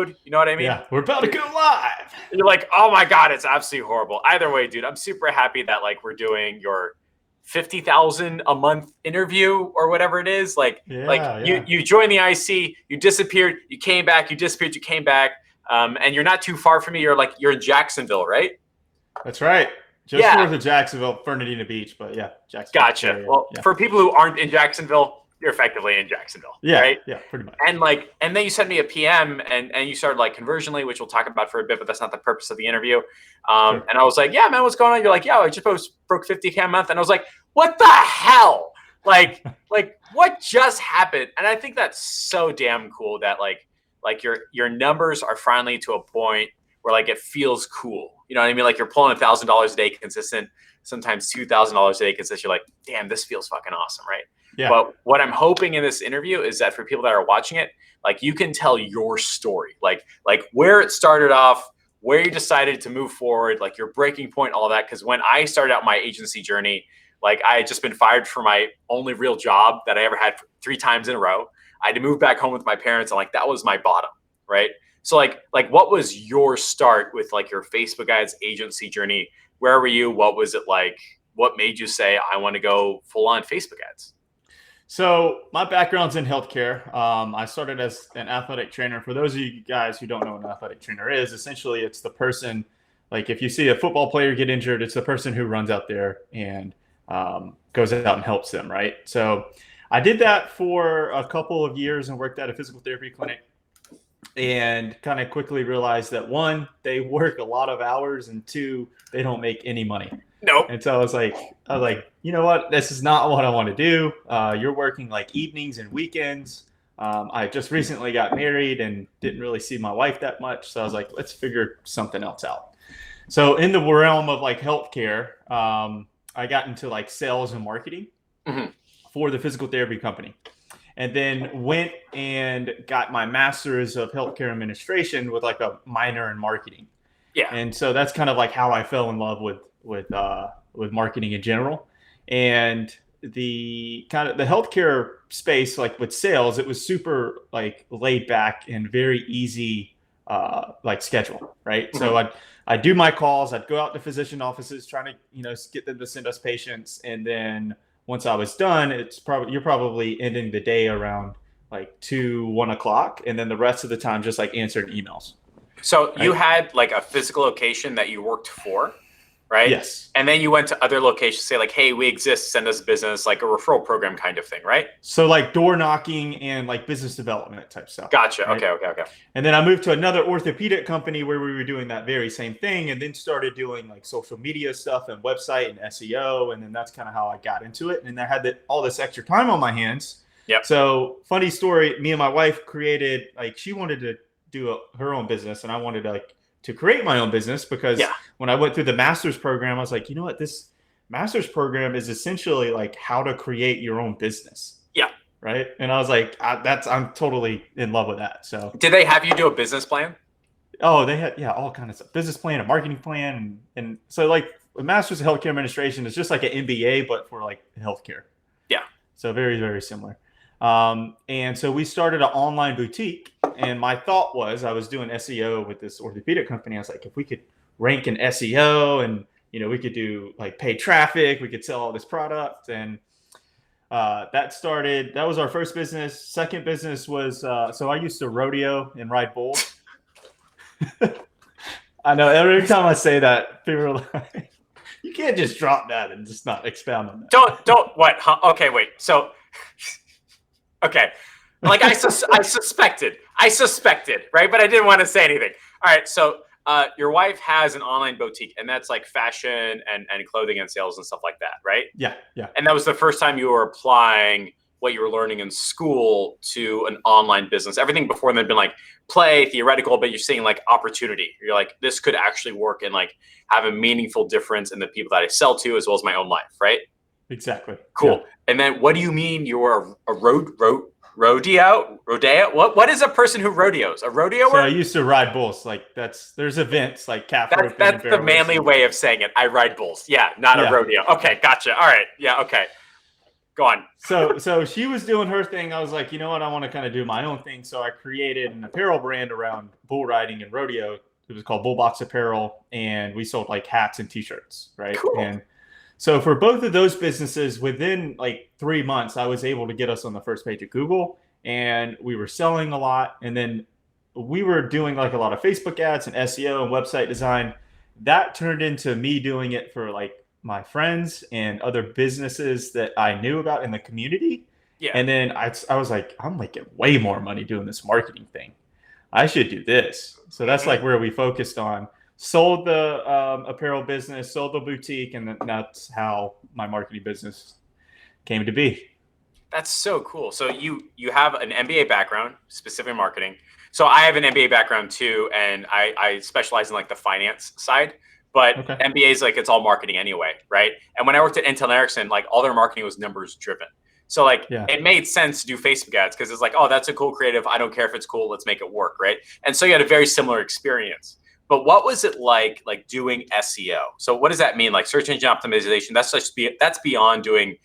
mode. You know what I mean? Yeah, we're about to go live. You're like, oh my God, it's absolutely horrible. Either way, dude, I'm super happy that like we're doing your 50,000 a month interview or whatever it is. Like you joined the IC, you disappeared, you came back, you disappeared, you came back. And you're not too far from me. You're in Jacksonville, right? That's right. Just north of Jacksonville, Fernandina Beach, but yeah, Jacksonville. Gotcha. Area. Well, for people who aren't in Jacksonville, you're effectively in Jacksonville. Yeah. Right? Yeah, pretty much. And then you sent me a PM and you started like Conversionly, which we'll talk about for a bit, but that's not the purpose of the interview. Sure. And I was like, yeah, man, what's going on? You're like, yeah, I just broke 50K a month. And I was like, what the hell? Like what just happened? And I think that's so damn cool that like your numbers are finally to a point where like it feels cool. You know what I mean? Like you're pulling $1,000 a day consistent, sometimes $2,000 a day consistent. You're like, damn, this feels fucking awesome, right? Yeah. But what I'm hoping in this interview is that for people that are watching it, like you can tell your story, like where it started off, where you decided to move forward, like your breaking point, all that. Because when I started out my agency journey, like I had just been fired from my only real job that I ever had 3 times in a row. I had to move back home with my parents, and like that was my bottom, right? So like what was your start with like your Facebook ads agency journey? Where were you? What was it like? What made you say I want to go full on Facebook ads? So my background's in healthcare. I started as an athletic trainer. For those of you guys who don't know what an athletic trainer is, essentially it's the person, like if you see a football player get injured, it's the person who runs out there and goes out and helps them, right? So I did that for a couple of years and worked at a physical therapy clinic and kind of quickly realized that 1, they work a lot of hours, and 2, they don't make any money. Nope. And so I was like, you know what? This is not what I want to do. You're working like evenings and weekends. I just recently got married and didn't really see my wife that much. So I was like, let's figure something else out. So in the realm of like healthcare, I got into like sales and marketing for the physical therapy company. And then went and got my master's of healthcare administration with like a minor in marketing. Yeah. And so that's kind of like how I fell in love with marketing in general. And the kind of the healthcare space, like with sales, it was super like laid back and very easy like schedule, right? Mm-hmm. So I'd do my calls, I'd go out to physician offices trying to, get them to send us patients. And then once I was done, you're probably ending the day around like 2, 1 o'clock. And then the rest of the time, just like answering emails. So right? You had like a physical location that you worked for, right? Yes. And then you went to other locations, say like, hey, we exist, send us business, like a referral program kind of thing, right? So like door knocking and like business development type stuff. Gotcha. Right? Okay. And then I moved to another orthopedic company where we were doing that very same thing, and then started doing like social media stuff and website and SEO. And then that's kind of how I got into it. And I had all this extra time on my hands. Yep. So funny story, me and my wife created, like she wanted to do her own business, and I wanted to create my own business because when I went through the master's program, I was like, you know what, this master's program is essentially like how to create your own business. Yeah. Right. And I was like, I'm totally in love with that. So did they have you do a business plan? Oh, they had, all kinds of stuff, business plan, a marketing plan. And so like a master's of healthcare administration is just like an MBA, but for like healthcare. Yeah. So very, very similar. And so we started an online boutique, and my thought was I was doing SEO with this orthopedic company. I was like, if we could rank in SEO and, we could do like paid traffic, we could sell all this product. And, that was our first business. Second business was, so I used to rodeo and ride bulls. I know every time I say that, people are like, you can't just drop that and just not expound on that. Don't what? Huh? Okay, wait. So, okay. Like I suspected, right? But I didn't want to say anything. All right. So your wife has an online boutique, and that's like fashion and clothing and sales and stuff like that, right? Yeah. And that was the first time you were applying what you were learning in school to an online business. Everything before then had been like play, theoretical, but you're seeing like opportunity. You're like, this could actually work and like have a meaningful difference in the people that I sell to, as well as my own life, right? Exactly. Cool. Yeah. And then what do you mean you're a rodeo? What is a person who rodeos? A rodeoer? So I used to ride bulls. Like there's events like calf roping. That's the manly way of saying it. I ride bulls. Yeah, not a rodeo. Okay, gotcha. All right. Yeah, okay. Go on. So she was doing her thing. I was like, you know what? I want to kind of do my own thing. So I created an apparel brand around bull riding and rodeo. It was called Bullbox Apparel, and we sold like hats and t-shirts, right? Cool. And so for both of those businesses, within like 3 months, I was able to get us on the first page of Google, and we were selling a lot. And then we were doing like a lot of Facebook ads and SEO and website design. That turned into me doing it for like my friends and other businesses that I knew about in the community. Yeah. And then I was like, I'm making way more money doing this marketing thing. I should do this. So that's like where we focused on. Sold the apparel business, sold the boutique, and that's how my marketing business came to be. That's so cool. So you have an MBA background, specific marketing. So I have an MBA background too, and I specialize in like the finance side. But Okay. MBA is like, it's all marketing anyway, right? And when I worked at Intel and Ericsson, like all their marketing was numbers driven. So like it made sense to do Facebook ads because it's like, oh, that's a cool creative. I don't care if it's cool. Let's make it work, right? And so you had a very similar experience. But what was it like doing SEO? So what does that mean? Like search engine optimization, that's beyond doing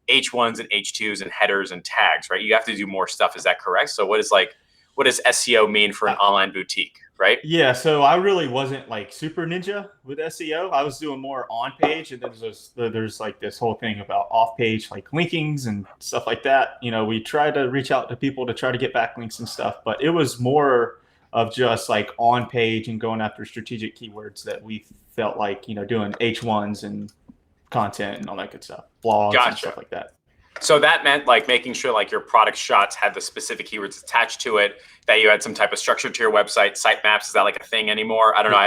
H1s and H2s and headers and tags, right? You have to do more stuff. Is that correct? So what does SEO mean for an online boutique, right? Yeah, so I really wasn't like super ninja with SEO. I was doing more on page, and then there's like this whole thing about off page, like linkings and stuff like that. You know, we tried to reach out to people to try to get backlinks and stuff, but it was more of just like on page and going after strategic keywords that we felt like, you know, doing H1s and content and all that good stuff, blogs and stuff like that. So that meant like making sure like your product shots had the specific keywords attached to it, that you had some type of structure to your website. Sitemaps, is that like a thing anymore? I don't know.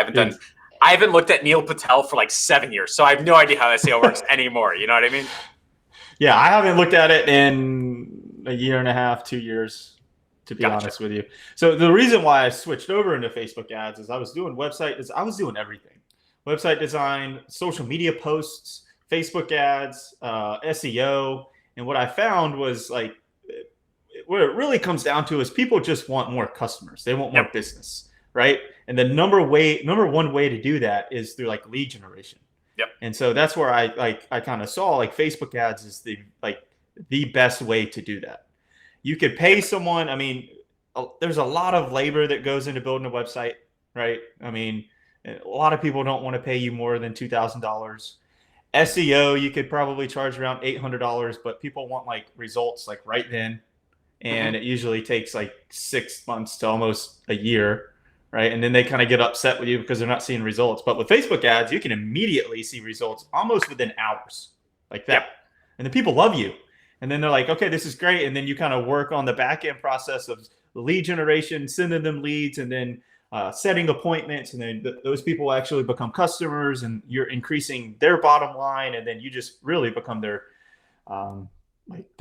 I haven't looked at Neil Patel for like 7 years, so I have no idea how SEO works anymore. You know what I mean? Yeah, I haven't looked at it in a year and a half, 2 years, to be honest with you. So the reason why I switched over into Facebook ads is I was doing everything. Website design, social media posts, Facebook ads, SEO. And what I found was like, what it really comes down to is people just want more customers. They want more business, right? And the number one way to do that is through like lead generation. Yep. And so that's where I kind of saw like Facebook ads is the best way to do that. You could pay someone. I mean, there's a lot of labor that goes into building a website, right? I mean, a lot of people don't want to pay you more than $2,000. SEO, you could probably charge around $800, but people want like results like right then. And it usually takes like 6 months to almost a year, right? And then they kind of get upset with you because they're not seeing results. But with Facebook ads, you can immediately see results almost within hours like that. Yep. And then people love you. And then they're like, okay, this is great. And then you kind of work on the back end process of lead generation, sending them leads, and then setting appointments, and then those people actually become customers, and you're increasing their bottom line, and then you just really become their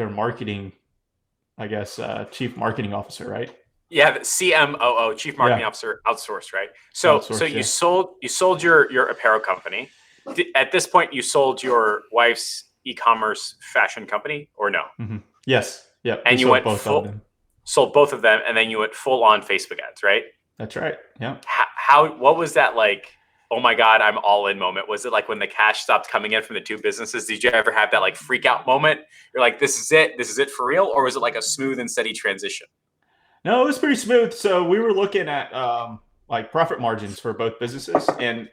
marketing, I guess, chief marketing officer, right? Yeah, the CMOO, chief marketing officer, outsourced, right? So you sold your apparel company. At this point, you sold your wife's e-commerce fashion company, or no? Mm-hmm. Yes. Yep. And you went sold both of them, and then you went full on Facebook ads, right? That's right. Yeah. What was that like? Oh my God, I'm all in moment. Was it like when the cash stopped coming in from the two businesses? Did you ever have that like freak out moment? You're like, this is it for real? Or was it like a smooth and steady transition? No, it was pretty smooth. So we were looking at like profit margins for both businesses. And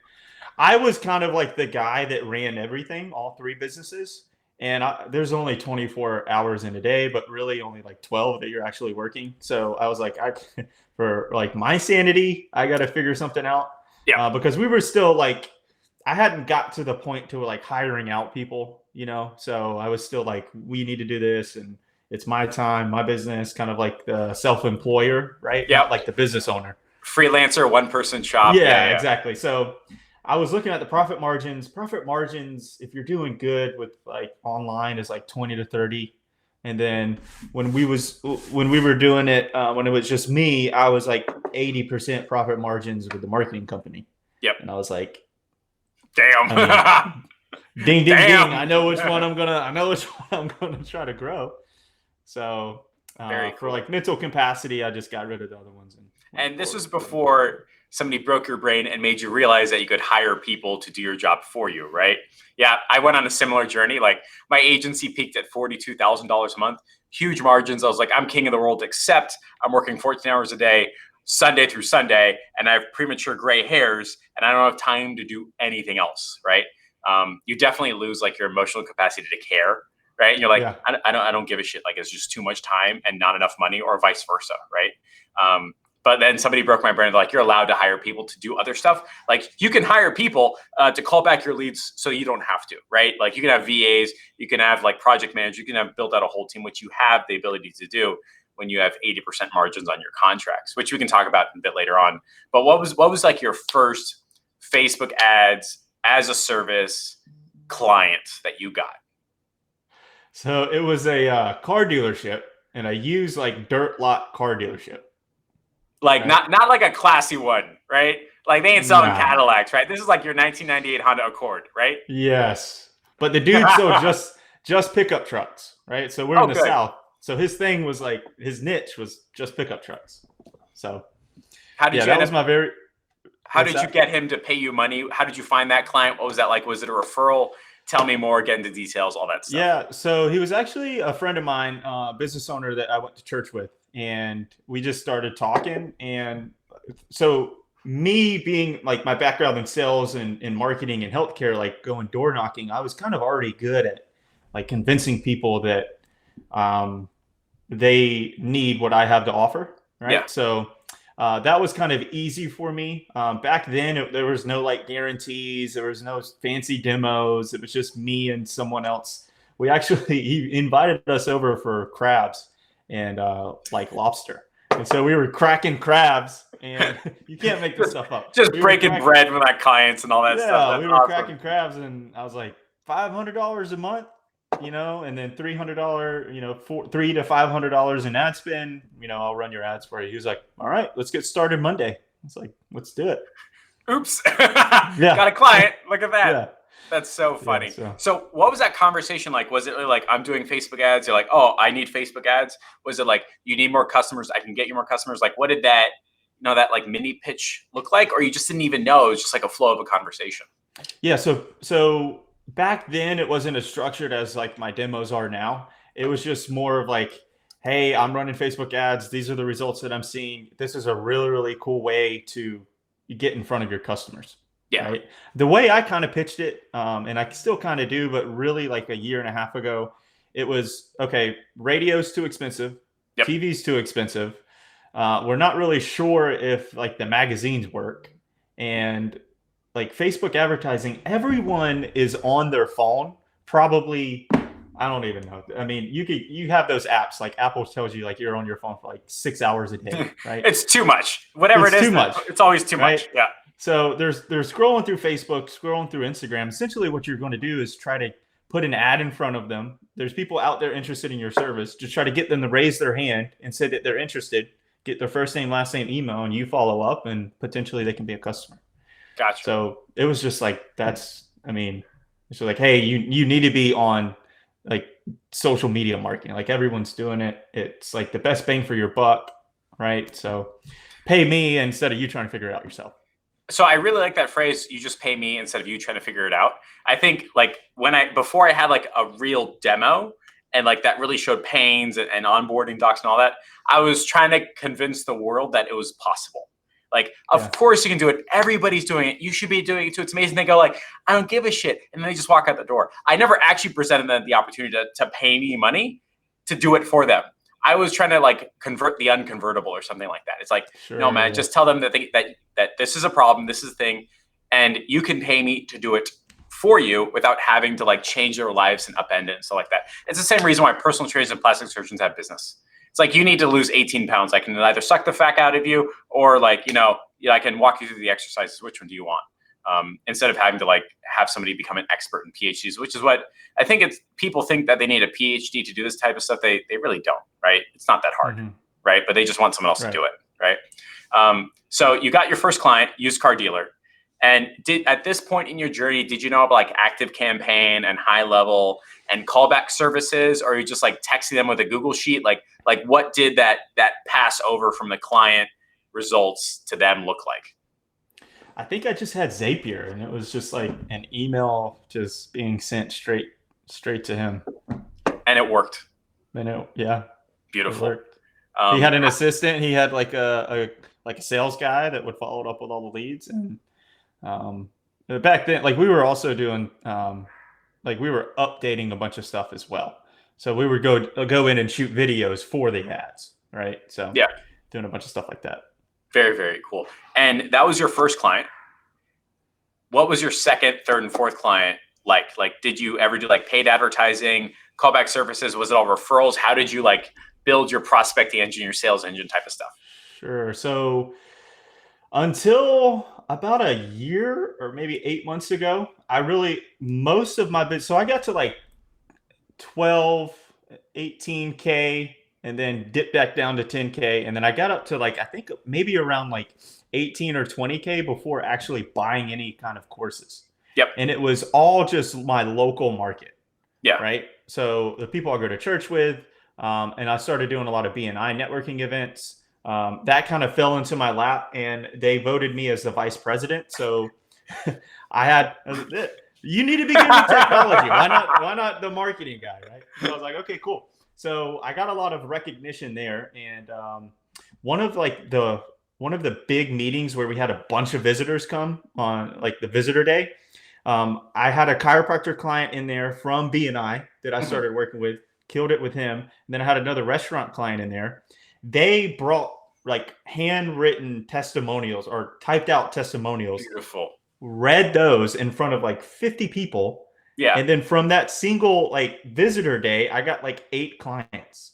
I was kind of like the guy that ran everything, all three businesses. And there's only 24 hours in a day, but really only like 12 that you're actually working. So I was like, for like my sanity, I got to figure something out. Yeah. Because we were still like, I hadn't got to the point to like hiring out people, you know? So I was still like, we need to do this. And it's my time, my business, kind of like the self-employer, right? Yeah. Not like the business owner. Freelancer, one-person shop. Yeah, exactly. So I was looking at the profit margins. Profit margins, if you're doing good with like online, is like 20 to 30. And then when we were doing it, when it was just me, I was like 80% profit margins with the marketing company. Yep. And I was like, damn. I mean, ding, ding, ding. I know which one I'm gonna try to grow. So for like mental capacity, I just got rid of the other ones. And this was before somebody broke your brain and made you realize that you could hire people to do your job for you, right? Yeah, I went on a similar journey. Like my agency peaked at $42,000 a month, huge margins. I was like, I'm king of the world, except I'm working 14 hours a day, Sunday through Sunday, and I have premature gray hairs, and I don't have time to do anything else, right? You definitely lose like your emotional capacity to care, right? And you're like, I don't give a shit. Like it's just too much time and not enough money, or vice versa, right? But then somebody broke my brain. Like, you're allowed to hire people to do other stuff. Like you can hire people to call back your leads so you don't have to, right? Like you can have VAs, you can have like project managers, you can have built out a whole team, which you have the ability to do when you have 80% margins on your contracts, which we can talk about a bit later on. But what was like your first Facebook ads as a service client that you got? So it was a car dealership, and I used like dirt lot car dealership. Like not like a classy one, right? Like they ain't selling Cadillacs, right? This is like your 1998 Honda Accord, right? Yes, but the dude sold just pickup trucks, right? So we're in the South. So his thing was like, his niche was just pickup trucks. So how did you that get him to pay you money? How did you find that client? What was that like? Was it a referral? Tell me more, get into details, all that stuff. Yeah, so he was actually a friend of mine, business owner that I went to church with, and we just started talking. And so me being like my background in sales and marketing and healthcare, like going door knocking, I was kind of already good at like convincing people that they need what I have to offer, right? Yeah. So that was kind of easy for me. Back then, there was no like guarantees. There was no fancy demos. It was just me and someone else. He invited us over for crabs and like lobster. And so we were cracking crabs, and you can't make this stuff up. Just breaking bread with our clients and all that stuff. Yeah, we were cracking crabs, and I was like, $500 a month, and then $300, $300 to $500 in ad spend. I'll run your ads for you. He was like, all right, let's get started Monday. It's like, let's do it. Oops. Got a client. Look at that. Yeah. That's so funny. Yeah, so what was that conversation like? Was it really like, I'm doing Facebook ads? You're like, oh, I need Facebook ads. Was it like, you need more customers? I can get you more customers. Like, what did that, that like mini pitch look like? Or you just didn't even know? It was just like a flow of a conversation. Yeah. So back then it wasn't as structured as like my demos are now. It was just more of like, hey, I'm running Facebook ads. These are the results that I'm seeing. This is a really, really cool way to get in front of your customers. Yeah. Right? The way I kind of pitched it, and I still kind of do, but really like a year and a half ago, it was, okay, radio's too expensive. Yep. TV's too expensive. We're not really sure if like the magazines work. And like Facebook advertising, everyone is on their phone. Probably, I don't even know. I mean, you have those apps, like Apple tells you like you're on your phone for like 6 hours a day, right? It's too much. Whatever it is, too much. It's always too much. Yeah. So they're scrolling through Facebook, scrolling through Instagram. Essentially what you're going to do is try to put an ad in front of them. There's people out there interested in your service. Just try to get them to raise their hand and say that they're interested, get their first name, last name, email, and you follow up, and potentially they can be a customer. Gotcha. So it was just like, it's like, hey, you need to be on like social media marketing. Like everyone's doing it. It's like the best bang for your buck, right? So pay me instead of you trying to figure it out yourself. So I really like that phrase, you just pay me instead of you trying to figure it out. I think like before I had like a real demo and like that really showed pains and onboarding docs and all that, I was trying to convince the world that it was possible. Like, of course you can do it. Everybody's doing it. You should be doing it too. It's amazing. They go like, I don't give a shit. And then they just walk out the door. I never actually presented them the opportunity to pay me money to do it for them. I was trying to like convert the unconvertible or something like that. It's like, no, man, just tell them that that this is a problem. This is a thing. And you can pay me to do it for you without having to like change their lives and upend it and stuff like that. It's the same reason why personal trainers and plastic surgeons have business. It's like, you need to lose 18 pounds. I can either suck the fat out of you or like, I can walk you through the exercises. Which one do you want? Instead of having to like have somebody become an expert in PhDs, which is what I think people think that they need a PhD to do this type of stuff. They really don't, right? It's not that hard, right? But they just want someone else to do it, right? So you got your first client, used car dealer. And at this point in your journey, did you know about like Active Campaign and High Level and callback services, or are you just like texting them with a Google sheet? Like what did that pass over from the client results to them look like? I think I just had Zapier, and it was just like an email just being sent straight to him. And it worked. And yeah, it Beautiful. worked. He had an assistant. He had like a sales guy that would follow up with all the leads. And back then, like we were also doing, like we were updating a bunch of stuff as well. So we would go in and shoot videos for the ads, right? So yeah, doing a bunch of stuff like that. Very, very cool. And that was your first client. What was your second, third, and fourth client like? Like, did you ever do like paid advertising, callback services? Was it all referrals? How did you like build your prospecting engine, your sales engine type of stuff? Sure. So until about a year or maybe 8 months ago, most of my business, so I got to like 12, 18K and then dipped back down to 10K. And then I got up to like, I think maybe around like 18 or 20K before actually buying any kind of courses. Yep. And it was all just my local market. Yeah. Right. So the people I go to church with, and I started doing a lot of BNI networking events. That kind of fell into my lap, and they voted me as the vice president. So you need to be good with technology. Why not the marketing guy, right? So I was like, okay, cool. So I got a lot of recognition there, and one of the big meetings where we had a bunch of visitors come on, like the visitor day. I had a chiropractor client in there from BNI that I started working with, killed it with him. And then I had another restaurant client in there. They brought like handwritten testimonials or typed out testimonials. Beautiful. Read those in front of like 50 people. Yeah. And then from that single like visitor day, I got like 8 clients,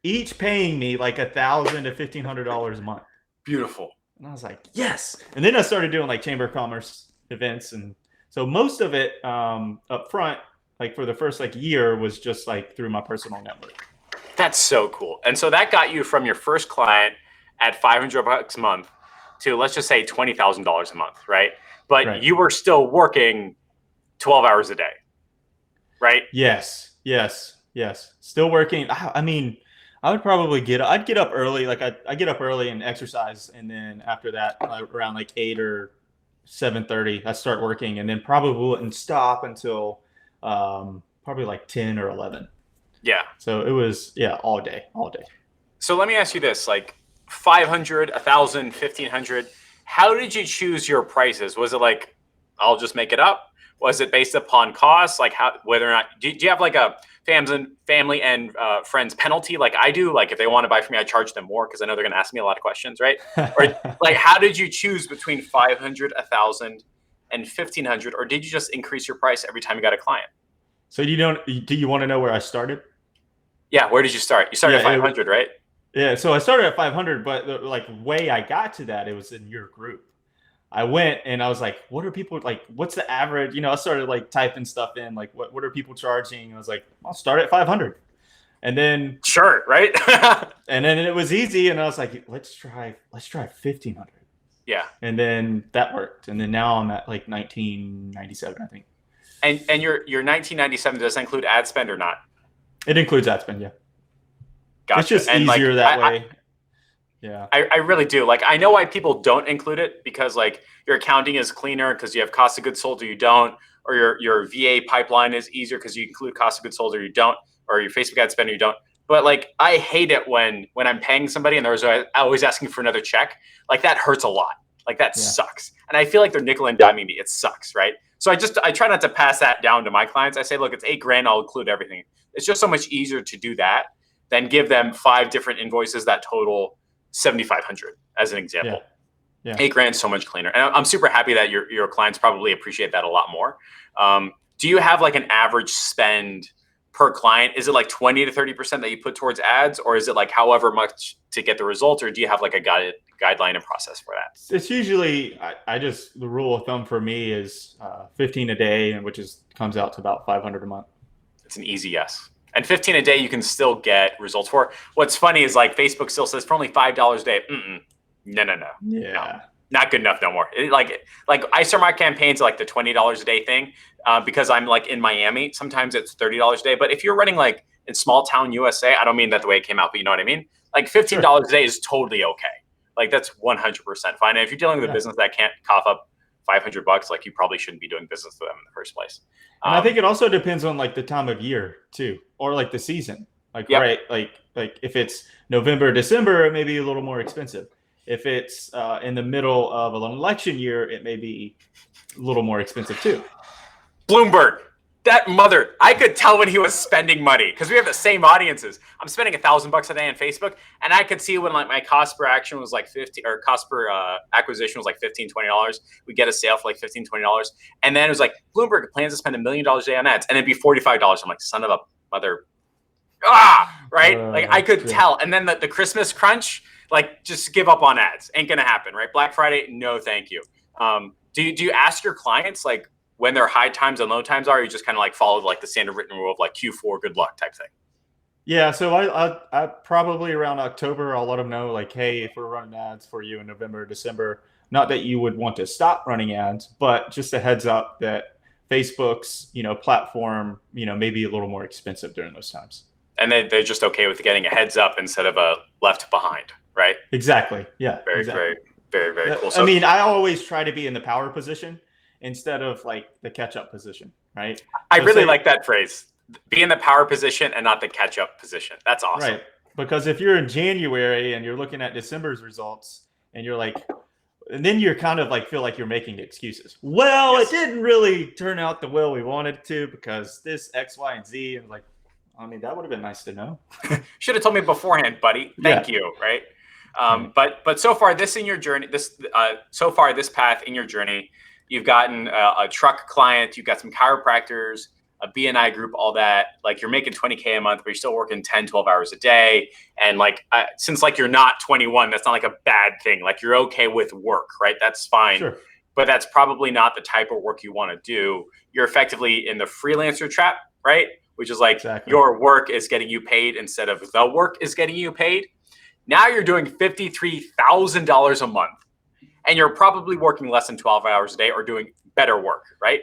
each paying me like $1,000 to $1,500 a month. Beautiful. And I was like, yes. And then I started doing like Chamber of Commerce events. And so most of it up front, like for the first like year, was just like through my personal network. That's so cool. And so that got you from your first client at $500 a month to, let's just say, $20,000 a month, right? But Right. You were still working 12 hours a day, right? Yes. Still working. I mean, I'd get up early. Like I get up early and exercise. And then after that, around like 8 or 7:30, I start working, and then probably wouldn't stop until probably like 10 or 11. Yeah. So it was, all day. So let me ask you this, like 500, 1,000, 1,500, how did you choose your prices? Was it like, I'll just make it up? Was it based upon cost? Like whether or not, do you have like a family and friends penalty like I do? Like if they want to buy from me, I charge them more because I know they're going to ask me a lot of questions, right? Or like, how did you choose between 500, 1,000, and 1,500? Or did you just increase your price every time you got a client? So do you want to know where I started? Yeah, where did you start? You started at 500, right? Yeah, so I started at 500, but the way I got to that, it was in your group. I went and I was like, what are people like? What's the average? I started like typing stuff in, like what are people charging? I was like, I'll start at 500, and then sure, right? And then it was easy, and I was like, let's try 1,500. Yeah, and then that worked, and then now I'm at like 1997, I think. And your 1997, does that include ad spend or not? It includes ad spend, yeah. Gotcha. It's just easier that way. Yeah. I really do. Like, I know why people don't include it, because like your accounting is cleaner because you have cost of goods sold or you don't, or your VA pipeline is easier because you include cost of goods sold or you don't, or your Facebook ad spend or you don't. But like, I hate it when I'm paying somebody and they're always asking for another check. Like that hurts a lot. Like that sucks. And I feel like they're nickel and diming me. It sucks, right? So I try not to pass that down to my clients. I say, look, it's $8,000. I'll include everything. It's just so much easier to do that than give them 5 different invoices that total 7,500 as an example. Yeah. $8,000 is so much cleaner. And I'm super happy that your clients probably appreciate that a lot more. Do you have like an average spend per client? Is it like 20 to 30% that you put towards ads, or is it like however much to get the results, or do you have like a guideline and process for that? It's usually, the rule of thumb for me is 15 a day, and which comes out to about 500 a month. It's an easy yes. And 15 a day, you can still get results for. What's funny is like Facebook still says for only $5 a day. No. Yeah. No, not good enough no more. Like I start my campaigns like the $20 a day thing because I'm like in Miami. Sometimes it's $30 a day. But if you're running like in small town USA, I don't mean that the way it came out, but you know what I mean? Like $15 a day is totally okay. like that's 100% fine. And if you're dealing with a business that can't cough up $500, like you probably shouldn't be doing business with them in the first place. And I think it also depends on like the time of year too, or like the season. Like right, like if it's November, December, it may be a little more expensive. If it's in the middle of an election year, it may be a little more expensive too. Bloomberg, that mother, I could tell when he was spending money because we have the same audiences. I'm spending $1,000 a day on Facebook, and I could see when like my cost per action was like 50, or cost per acquisition was like $15-$20. We get a sale for like $15-$20, and then it was like Bloomberg plans to spend $1 million a day on ads, and it'd be $45. I'm like, son of a mother, right? Like I could tell. And then the Christmas crunch, like just give up on ads, ain't gonna happen, right? Black Friday, no, thank you. Do you ask your clients like when their high times and low times are? Or you just kind of like follow like the standard written rule of like Q4, good luck type thing? Yeah, so I probably around October, I'll let them know like, hey, if we're running ads for you in November, December, not that you would want to stop running ads, but just a heads up that Facebook's, platform, may be a little more expensive during those times. And they're just okay with getting a heads up instead of a left behind, right? Exactly. Yeah. Very cool. So, I always try to be in the power position instead of like the catch-up position, right? I really like that phrase. Be in the power position and not the catch-up position. That's awesome. Right. Because if you're in January and you're looking at December's results and you're like, and then you're kind of like feel like you're making excuses. Well, It didn't really turn out the way we wanted it to because this X, Y, and Z. And like, I mean, that would have been nice to know. Should have told me beforehand, buddy. Thank you. Right. But so far this in your journey, this path in your journey, you've gotten a truck client, you've got some chiropractors, a BNI group, all that. Like you're making $20K a month, but you're still working 10, 12 hours a day. And like, since like you're not 21, that's not like a bad thing. Like you're okay with work, right? That's fine. Sure. But that's probably not the type of work you want to do. You're effectively in the freelancer trap, right? Which is like your work is getting you paid instead of the work is getting you paid. Now you're doing $53,000 a month and you're probably working less than 12 hours a day or doing better work, right?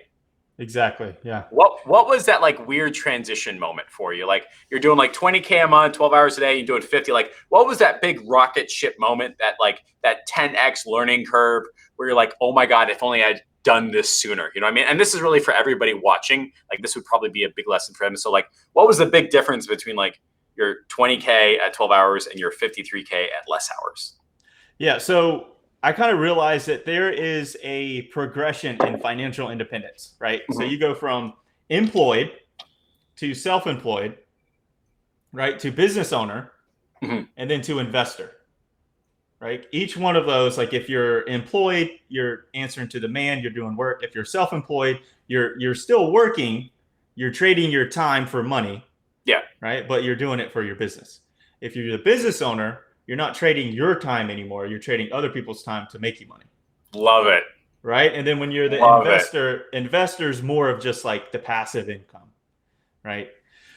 Exactly. Yeah. What was that like weird transition moment for you? Like you're doing like 20K a month, 12 hours a day, you're doing 50. Like what was that big rocket ship moment, that like that 10X learning curve where you're like, oh my God, if only I'd done this sooner, you know what I mean? And this is really for everybody watching. Like this would probably be a big lesson for them. So like, what was the big difference between like your 20K at 12 hours and your 53K at less hours? Yeah. So I kind of realized that there is a progression in financial independence, right? Mm-hmm. So you go from employed to self-employed, right? To business owner, and then to investor, right? Each one of those, like if you're employed, you're answering to demand, you're doing work. If you're self-employed, you're still working, you're trading your time for money. Yeah. Right. But you're doing it for your business. If you're the business owner, you're not trading your time anymore. You're trading other people's time to make you money. Love it. Right. And then when you're the investor's more of just like the passive income. Right.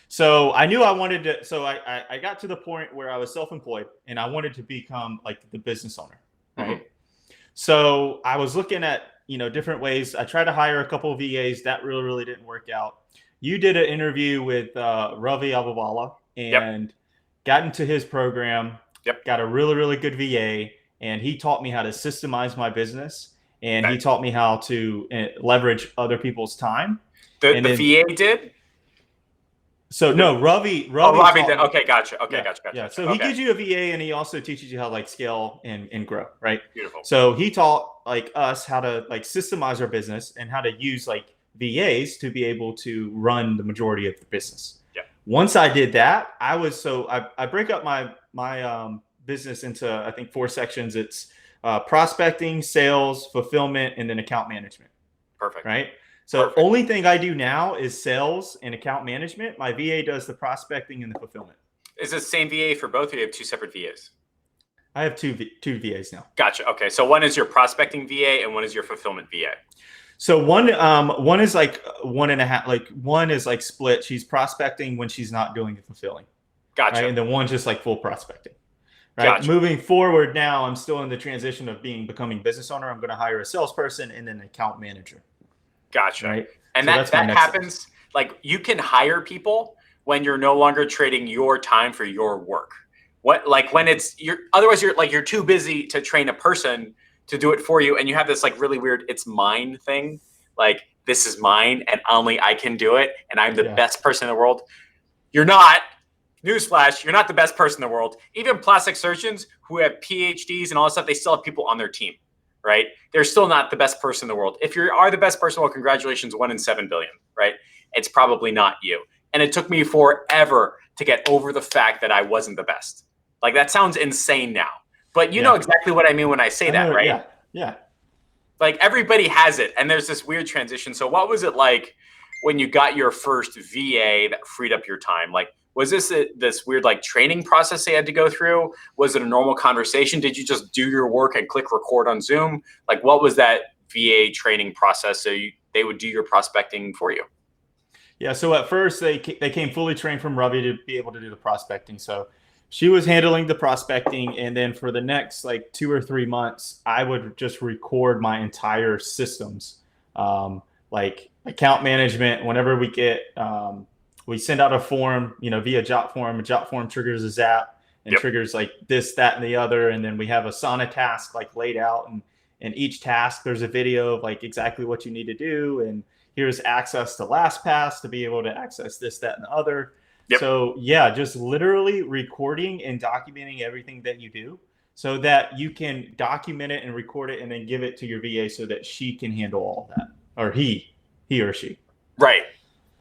So I knew I wanted to. So I got to the point where I was self-employed and I wanted to become like the business owner. Right. So I was looking at, different ways. I tried to hire a couple of VAs. That really didn't work out. You did an interview with Ravi Abubala and got into his program. Got a really good VA, and he taught me how to systemize my business, and he taught me how to leverage other people's time. The VA did? So no, Ravi did. Okay, gotcha. Gotcha. Yeah, so he gives you a VA, and he also teaches you how to like scale and grow, right? Beautiful. So he taught like us how to like systemize our business and how to use like VAs to be able to run the majority of the business. Yeah. Once I did that, I break up my business into, I think, 4 sections. It's prospecting, sales, fulfillment, and then account management. Perfect. Right. So only thing I do now is sales and account management. My VA does the prospecting and the fulfillment. Is it the same VA for both, or do you have 2 separate VAs? I have two VAs now. Gotcha. Okay. So one is your prospecting VA and one is your fulfillment VA. So one is like 1.5, like one is like split. She's prospecting when she's not doing the fulfilling. Gotcha. Right? And then one's just like full prospecting. Right. Gotcha. Moving forward now, I'm still in the transition of becoming business owner. I'm going to hire a salesperson and then an account manager. Gotcha. Right. And so that happens. Like you can hire people when you're no longer trading your time for your work. when otherwise you're too busy to train a person to do it for you, and you have this like really weird it's mine thing, like this is mine and only I can do it and I'm the best person in the world. You're not. Newsflash, you're not the best person in the world. Even plastic surgeons who have PhDs and all that stuff, they still have people on their team, right? They're still not the best person in the world. If you are the best person, well, congratulations, 1 in 7 billion, right? It's probably not you. And it took me forever to get over the fact that I wasn't the best. Like, that sounds insane now. But you know exactly what I mean when I say that, right? Yeah. Like, everybody has it. And there's this weird transition. So what was it like when you got your first VA that freed up your time? Like, was this weird like training process they had to go through? Was it a normal conversation? Did you just do your work and click record on Zoom? Like, what was that VA training process so they would do your prospecting for you? Yeah, so at first they came fully trained from Ravi to be able to do the prospecting. So she was handling the prospecting, and then for the next like 2 or 3 months, I would just record my entire systems, like account management. Whenever we get we send out a form, via Jotform. A Jotform triggers a Zap and triggers like this, that, and the other. And then we have a Asana task like laid out. And each task, there's a video of like exactly what you need to do. And here's access to LastPass to be able to access this, that, and the other. Yep. So yeah, just literally recording and documenting everything that you do so that you can document it and record it and then give it to your VA so that she can handle all of that, or he or she. Right.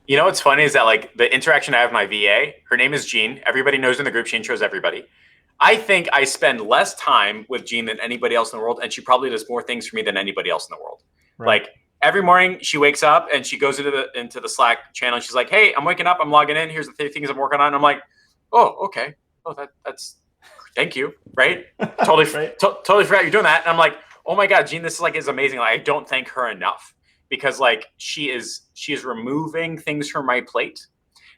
You know what's funny is that like the interaction I have with my VA, her name is Jean. Everybody knows in the group, she intros everybody. I think I spend less time with Jean than anybody else in the world, and she probably does more things for me than anybody else in the world. Right. Like every morning she wakes up and she goes into the Slack channel and she's like, "Hey, I'm waking up, I'm logging in. Here's the 3 things I'm working on." And I'm like, "Oh, okay. Oh, that's thank you." Right? Totally forgot you're doing that. And I'm like, "Oh my God, Jean, this is amazing." Like, I don't thank her enough. Because like she is removing things from my plate,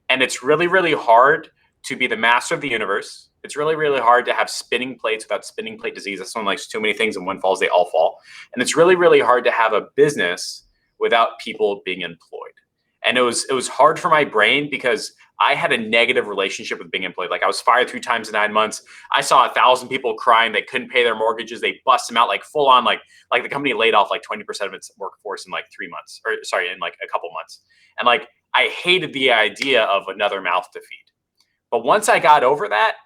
and it's really, really hard to be the master of the universe. It's really, really hard to have spinning plates without spinning plate disease. If someone likes too many things and one falls, they all fall. And it's really, really hard to have a business without people being employed. And it was hard for my brain because I had a negative relationship with being employed. Like I was fired 3 times in 9 months. I saw 1,000 people crying. They couldn't pay their mortgages. They bust them out like full on, like the company laid off like 20% of its workforce in like 3 months, in like a couple months. And like, I hated the idea of another mouth to feed. But once I got over that,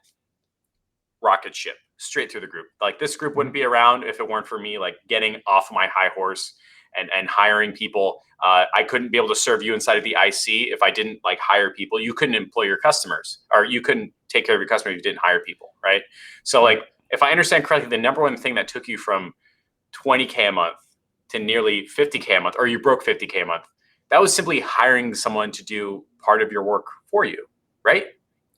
rocket ship straight through the group. Like this group wouldn't be around if it weren't for me, like getting off my high horse and hiring people. I couldn't be able to serve you inside of the IC if I didn't like hire people. You couldn't employ your customers, or you couldn't take care of your customers if you didn't hire people, right? So like, if I understand correctly, the number one thing that took you from 20K a month to nearly 50K a month, or you broke 50K a month, that was simply hiring someone to do part of your work for you, right?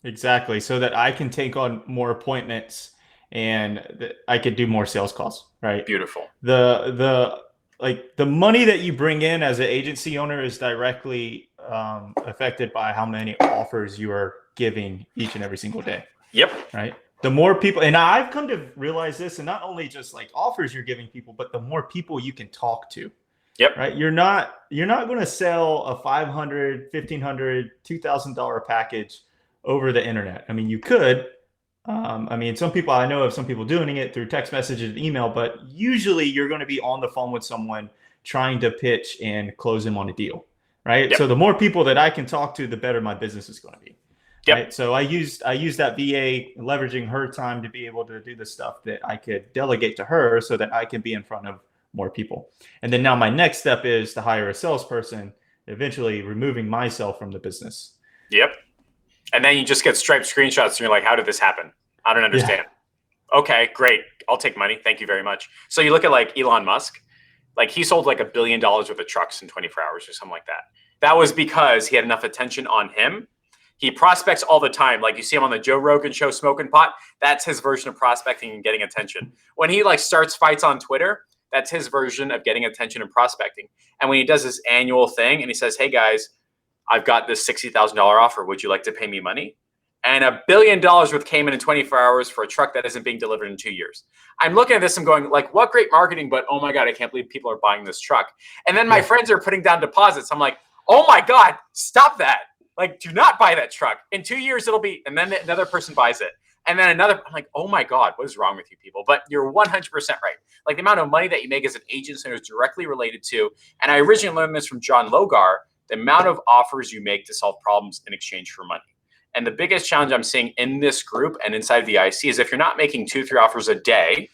Exactly. So that I can take on more appointments and I could do more sales calls, right? Beautiful. The money that you bring in as an agency owner is directly affected by how many offers you are giving each and every single day. Yep. Right. The more people, and I've come to realize this, and not only just like offers you're giving people, but the more people you can talk to. Yep. Right. You're not going to sell a $500, $1,500, $2,000 package over the internet. I mean, you could. Some people, I know of some people doing it through text messages and email, but usually you're going to be on the phone with someone trying to pitch and close them on a deal, right? Yep. So the more people that I can talk to, the better my business is going to be. Yep. Right? So I used that VA, leveraging her time to be able to do the stuff that I could delegate to her so that I can be in front of more people. And then now my next step is to hire a salesperson, eventually removing myself from the business. Yep. And then you just get striped screenshots and you're like, how did this happen? I don't understand. Yeah. Okay, great. I'll take money. Thank you very much. So you look at like Elon Musk, like he sold like $1 billion worth of trucks in 24 hours or something like that. That was because he had enough attention on him. He prospects all the time. Like you see him on the Joe Rogan show, smoking pot. That's his version of prospecting and getting attention. When he like starts fights on Twitter, that's his version of getting attention and prospecting. And when he does this annual thing and he says, "Hey guys, I've got this $60,000 offer. Would you like to pay me money?" And $1 billion worth came in 24 hours for a truck that isn't being delivered in 2 years. I'm looking at this and going like, what great marketing, but oh my God, I can't believe people are buying this truck. And then my friends are putting down deposits. I'm like, oh my God, stop that. Like, do not buy that truck. In 2 years, it'll be, and then another person buys it. And then another, I'm like, oh my God, what is wrong with you people? But you're 100% right. Like the amount of money that you make as an agent center is directly related to, and I originally learned this from John Logar, the amount of offers you make to solve problems in exchange for money. And the biggest challenge I'm seeing in this group and inside the IC is if you're not making 2-3 offers a day,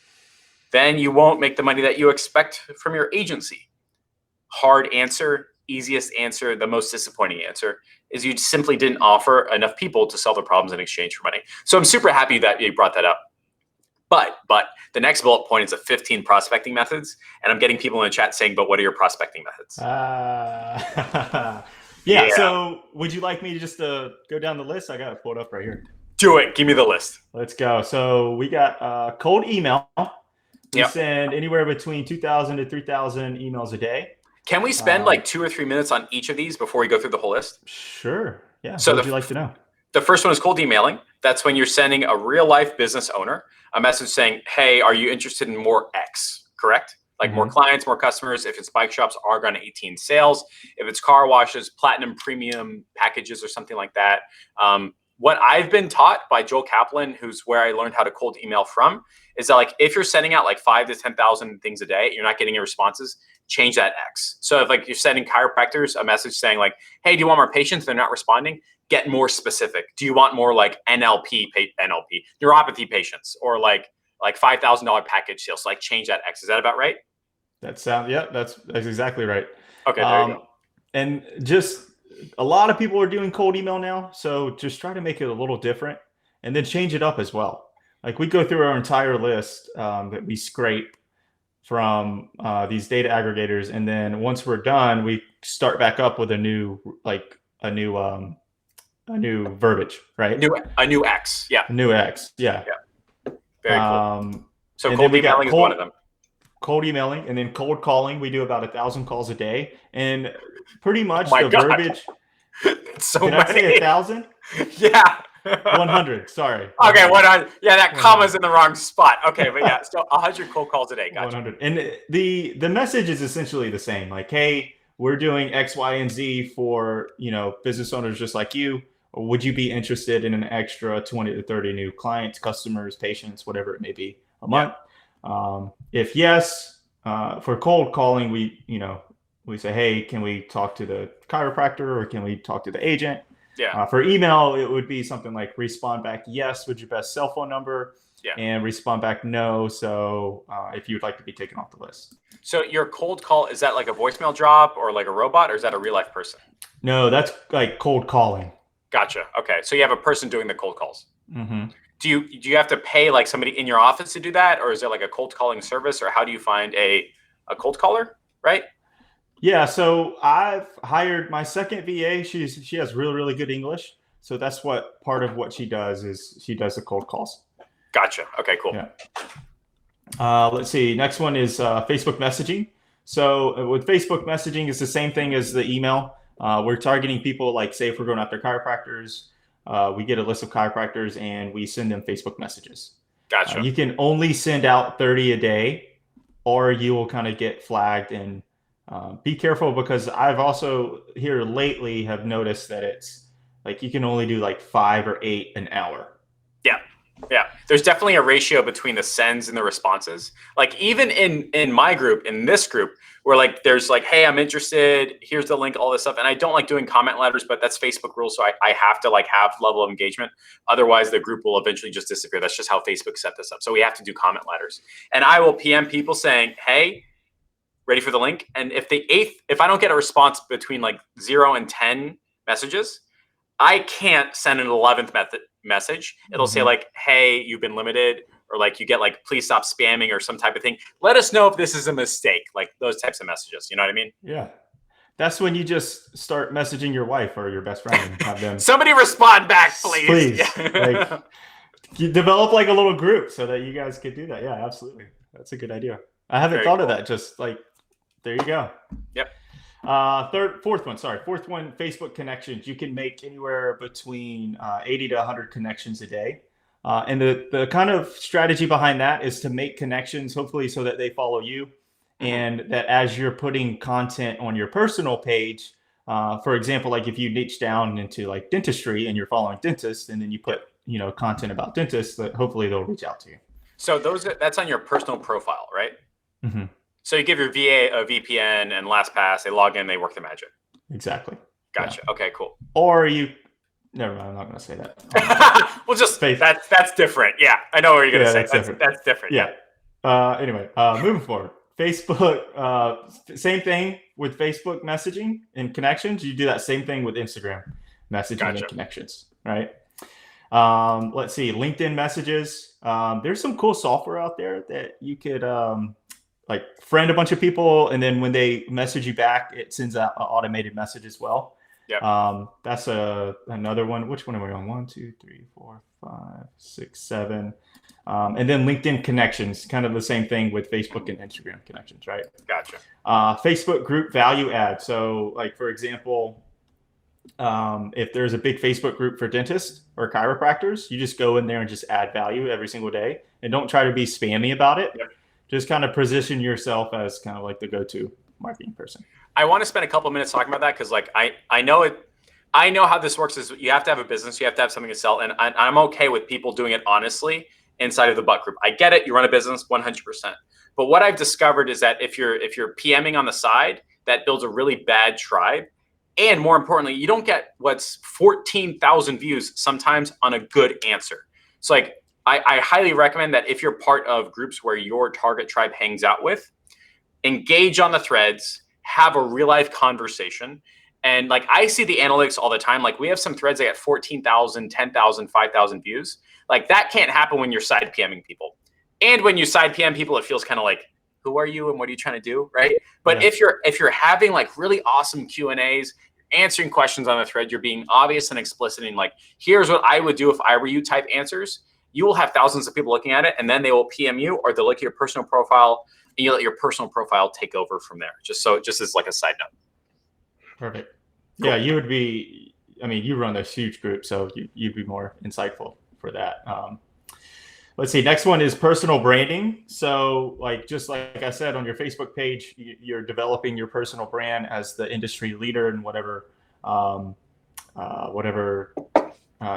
then you won't make the money that you expect from your agency. Hard answer, easiest answer, the most disappointing answer is you simply didn't offer enough people to solve the problems in exchange for money. So I'm super happy that you brought that up. But the next bullet point is the 15 prospecting methods. And I'm getting people in the chat saying, but what are your prospecting methods? Yeah. So would you like me to just go down the list? I got it pulled up right here. Do it. Give me the list. Let's go. So we got cold email. We send anywhere between 2,000 to 3,000 emails a day. Can we spend like 2 or 3 minutes on each of these before we go through the whole list? Sure. Yeah. So what would you like to know? The first one is cold emailing. That's when you're sending a real life business owner a message saying, hey, are you interested in more X? Correct? Like more clients, more customers. If it's bike shops, Argon 18 sales. If it's car washes, platinum premium packages or something like that. What I've been taught by Joel Kaplan, who's where I learned how to cold email from, is that like if you're sending out like 5,000 to 10,000 things a day, you're not getting any responses, change that X. So if like you're sending chiropractors a message saying like, hey, do you want more patients? They're not responding. Get more specific. Do you want more like NLP neuropathy patients or like $5,000 package sales? So like change that X. Is that about right? That's exactly right. Okay, there you go. And just a lot of people are doing cold email now. So just try to make it a little different and then change it up as well. Like we go through our entire list that we scrape from these data aggregators. And then once we're done, we start back up with a new verbiage, right? A new X. Yeah. A new X. Yeah. Very cool. So cold emailing is one of them. Cold emailing, and then cold calling. We do about 1,000 calls a day, and pretty much verbiage. So did many. I say 1,000? Yeah. 100. Sorry. Okay, 100. Yeah, that comma's in the wrong spot. Okay, but yeah, still 100 cold calls a day. Gotcha. 100. And the message is essentially the same. Like, hey, we're doing X, Y, and Z for business owners just like you. Or would you be interested in an extra 20 to 30 new clients, customers, patients, whatever it may be a month? If yes, for cold calling, we say, hey, can we talk to the chiropractor or can we talk to the agent? Yeah. For email, it would be something like respond back yes with your best cell phone number, and respond back no. So if you'd like to be taken off the list. So your cold call, is that like a voicemail drop or like a robot, or is that a real life person? No, that's like cold calling. Gotcha. Okay, so you have a person doing the cold calls. Mm-hmm. Do you have to pay like somebody in your office to do that, or is there like a cold calling service, or how do you find a cold caller? Right? Yeah. So I've hired my second VA. She has really, really good English. So that's part of what she does is she does the cold calls. Gotcha. Okay, cool. Yeah. Let's see. Next one is Facebook messaging. So with Facebook messaging, it's the same thing as the email. We're targeting people like, say, if we're going after chiropractors, we get a list of chiropractors and we send them Facebook messages. Gotcha. You can only send out 30 a day, or you will kind of get flagged. And be careful, because I've also here lately have noticed that it's like you can only do like 5 or 8 an hour. Yeah. There's definitely a ratio between the sends and the responses. Like even in my group, in this group, where like there's like, hey, I'm interested, here's the link, all this stuff. And I don't like doing comment letters, but that's Facebook rules. So I have to like have level of engagement. Otherwise the group will eventually just disappear. That's just how Facebook set this up. So we have to do comment letters. And I will PM people saying, hey, ready for the link? And if I don't get a response between like 0 and 10 messages, I can't send an 11th message. It'll say like, hey, you've been limited, or like you get like, please stop spamming or some type of thing. Let us know if this is a mistake, like those types of messages. You know what I mean? Yeah. That's when you just start messaging your wife or your best friend and have them. Somebody respond back, please. Please. Yeah. Like, you develop like a little group so that you guys could do that. Yeah, absolutely. That's a good idea. I haven't thought of that. Just like, there you go. Yep. Fourth one, Facebook connections. You can make anywhere between 80 to 100 connections a day. And the kind of strategy behind that is to make connections, hopefully so that they follow you. And that as you're putting content on your personal page, for example, like if you niche down into like dentistry and you're following dentists, and then you put content about dentists, that hopefully they'll reach out to you. So that's on your personal profile, right? Mm-hmm. So you give your VA a VPN and LastPass, they log in, they work their magic. Exactly. Gotcha. Yeah. Okay, cool. Or never mind, I'm not going to say that. Well, just that's different. Yeah, I know what you're going to say. That's different. Yeah. Anyway, moving forward. Facebook, same thing with Facebook messaging and connections. You do that same thing with Instagram messaging and connections, right? Let's see, LinkedIn messages. There's some cool software out there that you could like friend a bunch of people, and then when they message you back, it sends out an automated message as well. Yeah. That's another one. Which one are we on? 1, 2, 3, 4, 5, 6, 7. And then LinkedIn connections, kind of the same thing with Facebook and Instagram connections, right? Gotcha. Facebook group value add. So like, for example, if there's a big Facebook group for dentists or chiropractors, you just go in there and just add value every single day, and don't try to be spammy about it. Yep. Just kind of position yourself as kind of like the go-to marketing person. I want to spend a couple of minutes talking about that, because like I know how this works. Is you have to have a business, you have to have something to sell, and I'm okay with people doing it honestly inside of the Buck Group. I get it. You run a business 100%. But what I've discovered is that if you're PMing on the side, that builds a really bad tribe. And more importantly, you don't get what's 14,000 views sometimes on a good answer. So like, I highly recommend that if you're part of groups where your target tribe hangs out with, engage on the threads, have a real life conversation. And like, I see the analytics all the time. Like, we have some threads that get 14,000, 10,000, 5,000 views. Like, that can't happen when you're side PMing people. And when you side PM people, it feels kind of like, who are you and what are you trying to do, right? But if you're having like really awesome Q&As, answering questions on the thread, you're being obvious and explicit, and like, here's what I would do if I were you type answers, you will have thousands of people looking at it, and then they will PM you, or they'll look at your personal profile, and you let your personal profile take over from there. Just as like a side note. Perfect. Cool. Yeah, you would be, you run a huge group, so you'd be more insightful for that. Let's see. Next one is personal branding. So just like I said, on your Facebook page, you're developing your personal brand as the industry leader in whatever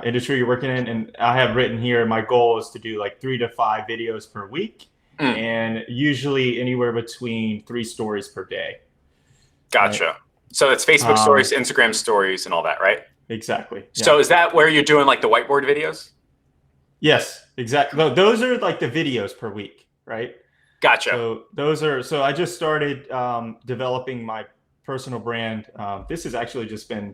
industry you're working in. And I have written here, my goal is to do like 3 to 5 videos per week, and usually anywhere between 3 stories per day. Gotcha. Right? So it's Facebook stories, Instagram stories, and all that, right? Exactly. Yeah. So is that where you're doing like the whiteboard videos? Yes, exactly. No, those are like the videos per week, right? Gotcha. So I just started developing my personal brand. This has actually just been,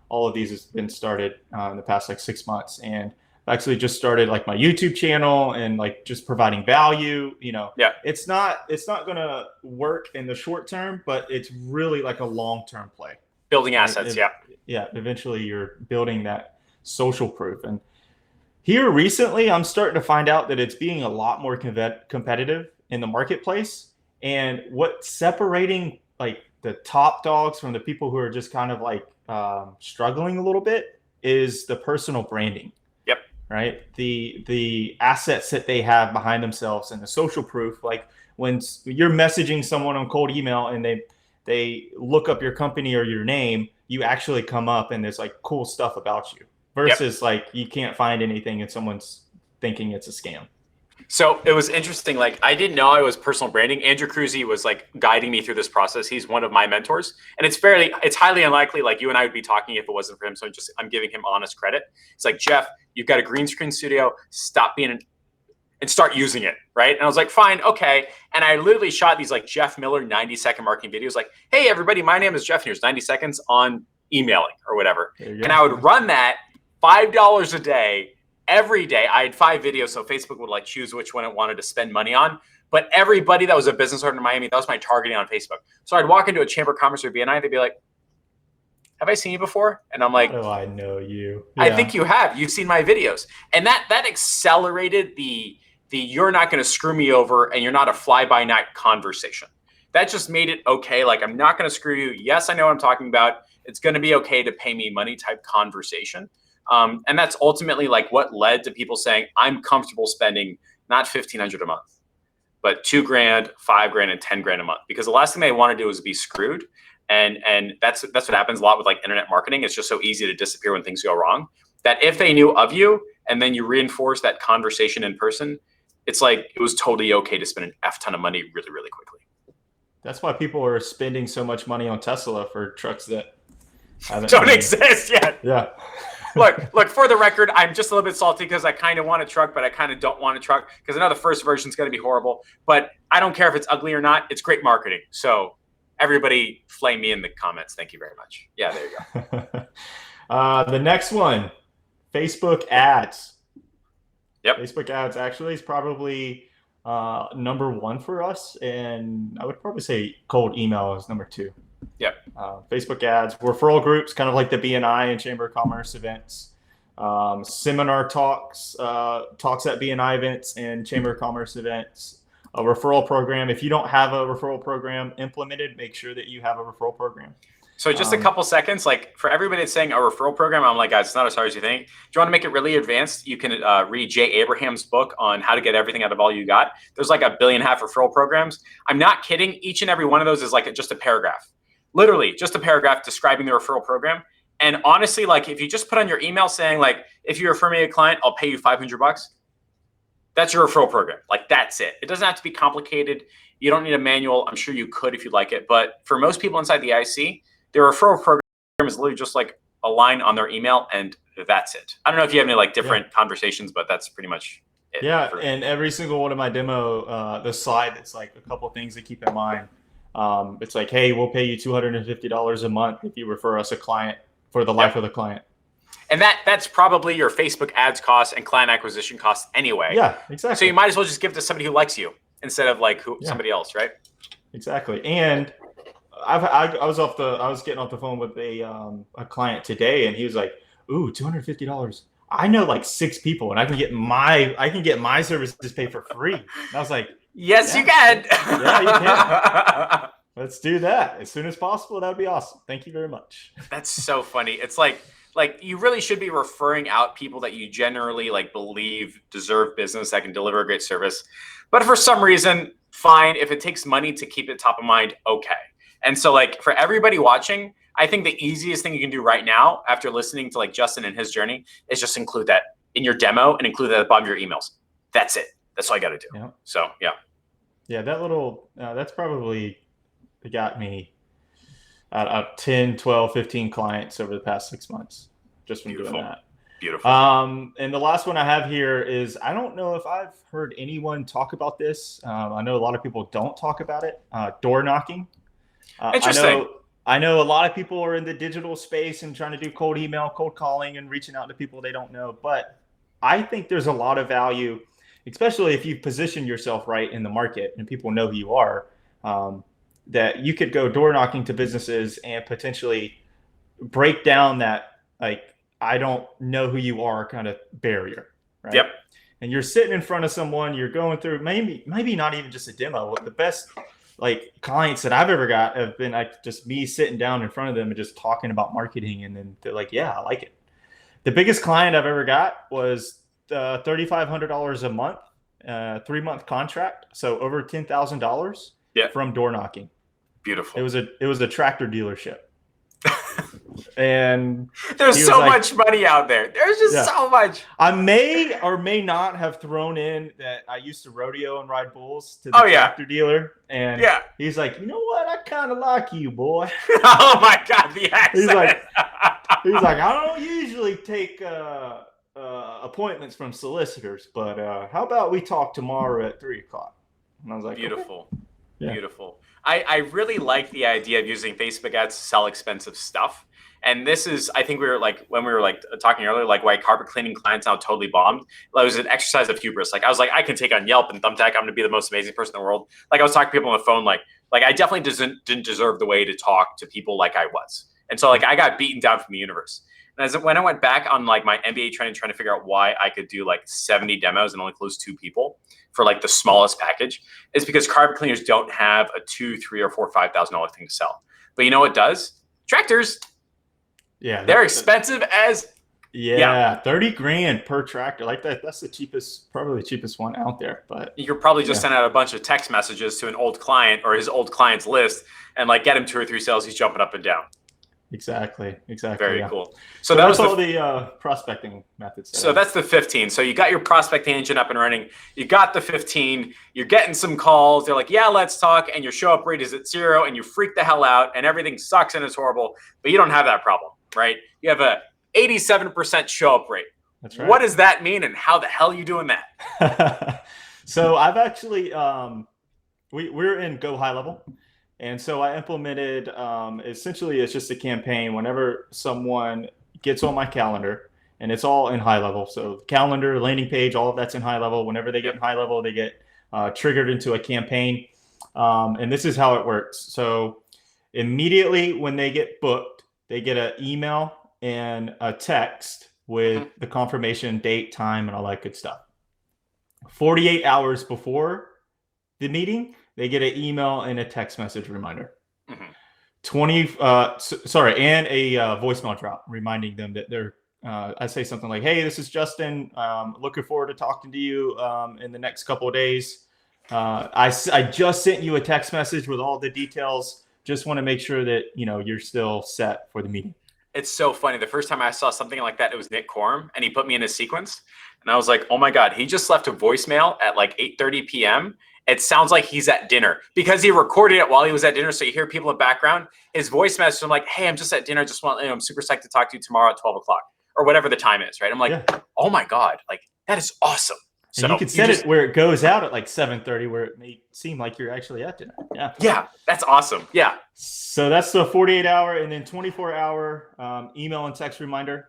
all of these has been started in the past like 6 months, and I actually just started like my YouTube channel and like just providing value. Yeah. It's not going to work in the short term, but it's really like a long-term play. Building assets. Right? Yeah. Eventually you're building that social proof. And here recently, I'm starting to find out that it's being a lot more competitive in the marketplace. And what's separating like the top dogs from the people who are just kind of like struggling a little bit is the personal branding. Yep. Right. The assets that they have behind themselves and the social proof. Like when you're messaging someone on cold email and they look up your company or your name, you actually come up and there's like cool stuff about you. Versus like you can't find anything and someone's thinking it's a scam. So it was interesting. Like, I didn't know I was personal branding. Andrew Cruzy was like guiding me through this process. He's one of my mentors, and it's highly unlikely like you and I would be talking if it wasn't for him. So I'm giving him honest credit. It's like, Jeff, you've got a green screen studio. Stop being and start using it. Right. And I was like, fine. Okay. And I literally shot these like Jeff Miller 90-second marketing videos. Like, hey everybody, my name is Jeff, and here's 90 seconds on emailing or whatever. And I would run that $5 a day, every day. I had 5 videos, so Facebook would like choose which one it wanted to spend money on. But everybody that was a business owner in Miami, that was my targeting on Facebook. So I'd walk into a chamber of commerce or BNI, they'd be like, have I seen you before? And I'm like, oh, I know you. Yeah. I think you have. You've seen my videos. And that accelerated the you're not going to screw me over and you're not a fly-by-night conversation. That just made it okay. Like, I'm not going to screw you. Yes, I know what I'm talking about. It's going to be okay to pay me money type conversation. And that's ultimately like what led to people saying, I'm comfortable spending not $1,500 a month, but $2,000, $5,000, and $10,000 a month. Because the last thing they want to do is be screwed. And that's what happens a lot with like internet marketing. It's just so easy to disappear when things go wrong, that if they knew of you and then you reinforce that conversation in person, it's like it was totally okay to spend an F ton of money really, really quickly. That's why people are spending so much money on Tesla for trucks that don't exist yet. Yeah. look, for the record, I'm just a little bit salty because I kind of want a truck, but I kind of don't want a truck because I know the first version is going to be horrible. But I don't care if it's ugly or not. It's great marketing. So everybody flame me in the comments. Thank you very much. Yeah, there you go. The next one, Facebook ads. Yep. Facebook ads actually is probably number one for us. And I would probably say cold email is number two. Yep. Facebook ads, referral groups, kind of like the BNI and Chamber of Commerce events, seminar talks at BNI events and Chamber of Commerce events, a referral program. If you don't have a referral program implemented, make sure that you have a referral program. So just a couple seconds, like for everybody that's saying a referral program, I'm like, guys, it's not as hard as you think. Do you want to make it really advanced? You can read Jay Abraham's book on how to get everything out of all you got. There's like 1.5 billion referral programs. I'm not kidding. Each and every one of those is like just a paragraph. Literally just a paragraph describing the referral program. And honestly, like if you just put on your email saying like, if you refer me a client, I'll pay you $500. That's your referral program. Like that's it. It doesn't have to be complicated. You don't need a manual. I'm sure you could if you'd like it. But for most people inside the IC, their referral program is literally just like a line on their email and that's it. I don't know if you have any like different conversations, but that's pretty much it. Yeah. And every single one of my demo, the slide, it's like a couple things to keep in mind. It's like, hey, we'll pay you $250 a month if you refer us a client for the life of the client. And that's probably your Facebook ads costs and client acquisition costs anyway. Yeah, exactly. So you might as well just give it to somebody who likes you instead of like somebody else, right? Exactly. And I was getting off the phone with a client today, and he was like, "Ooh, $250. I know like 6 people, and I can get my services paid for free." And I was like, Yes, you can. Yeah, you can. Let's do that as soon as possible. That would be awesome. Thank you very much. That's so funny. It's like you really should be referring out people that you generally like believe deserve business that can deliver a great service. But for some reason, fine. If it takes money to keep it top of mind, okay. And so like for everybody watching, I think the easiest thing you can do right now after listening to like Justin and his journey is just include that in your demo and include that at the bottom of your emails. That's it. That's all I got to do. Yeah. So, yeah. Yeah, that little, that's probably got me 10, 12, 15 clients over the past 6 months just from doing that. Beautiful. And the last one I have here is, I don't know if I've heard anyone talk about this. I know a lot of people don't talk about it. Door knocking. Interesting. I know a lot of people are in the digital space and trying to do cold email, cold calling, and reaching out to people they don't know. But I think there's a lot of value, especially if you position yourself right in the market and people know who you are, that you could go door knocking to businesses and potentially break down that, like, I don't know who you are kind of barrier. Right? Yep. And you're sitting in front of someone, you're going through maybe not even just a demo. The best like clients that I've ever got have been like just me sitting down in front of them and just talking about marketing. And then they're like, yeah, I like it. The biggest client I've ever got was $3,500 a month, 3-month contract. So over $10,000 from door knocking. Beautiful. It was a tractor dealership. And there's so much money out there. There's just so much. I may or may not have thrown in that I used to rodeo and ride bulls to the tractor dealer. And he's like, you know what? I kind of like you, boy. Oh my God, the accent. He's like, I don't usually take appointments from solicitors, but how about we talk tomorrow at 3:00? And I was like, beautiful. Okay. Yeah. Beautiful. I really like the idea of using Facebook ads to sell expensive stuff. And this is, I think we were like, when we were like talking earlier, like why carpet cleaning clients now totally bombed. It was an exercise of hubris. Like I was like, I can take on Yelp and Thumbtack. I'm going to be the most amazing person in the world. Like I was talking to people on the phone, like I definitely didn't deserve the way to talk to people like I was. And so like I got beaten down from the universe. And when I went back on like my MBA training, trying to figure out why I could do like 70 demos and only close 2 people for like the smallest package, is because carpet cleaners don't have a $2,000, $3,000, or $4,000, $5,000 thing to sell. But you know what does? Tractors. Yeah, they're expensive as. Yeah, 30 grand per tractor. Like that's the cheapest, probably the cheapest one out there. But you could probably just send out a bunch of text messages to an old client or his old client's list and like get him 2 or 3 sales. He's jumping up and down. Exactly. Very Yeah. cool. So that was that's all the prospecting methods. so that's the 15. So you got your prospecting engine up and running. You got the 15. You're getting some calls. They're like, yeah, let's talk. And your show up rate is at 0 and you freak the hell out and everything sucks and is horrible. But you don't have that problem, right? You have a 87% show up rate. That's right. What does that mean and how the hell are you doing that? So I've actually, we're in Go High Level. And so I implemented, essentially it's just a campaign whenever someone gets on my calendar, and it's all in High Level. So calendar, landing page, all of that's in High Level. Whenever they get in High Level, they get triggered into a campaign. And this is how it works. So immediately when they get booked, they get an email and a text with the confirmation, date, time, and all that good stuff. 48 hours before the meeting, they get an email and a text message reminder. And a voicemail drop reminding them that they're, I say something like, hey, this is Justin. Looking forward to talking to you in the next couple of days. I just sent you a text message with all the details. Just want to make sure that, you're still set for the meeting. It's so funny. The first time I saw something like that, it was Nick Corum, and he put me in a sequence. And I was like, oh my God, he just left a voicemail at like 8:30 p.m. It sounds like he's at dinner because he recorded it while he was at dinner. So you hear people in the background. His voice message, I'm like, hey, I'm just at dinner. I'm super psyched to talk to you tomorrow at 12 o'clock or whatever the time is, right? I'm like, Oh my God, like that is awesome. And so you could set it where it goes out at like 7:30, where it may seem like you're actually at dinner. Yeah, that's awesome. Yeah. So that's the 48-hour and then 24-hour email and text reminder.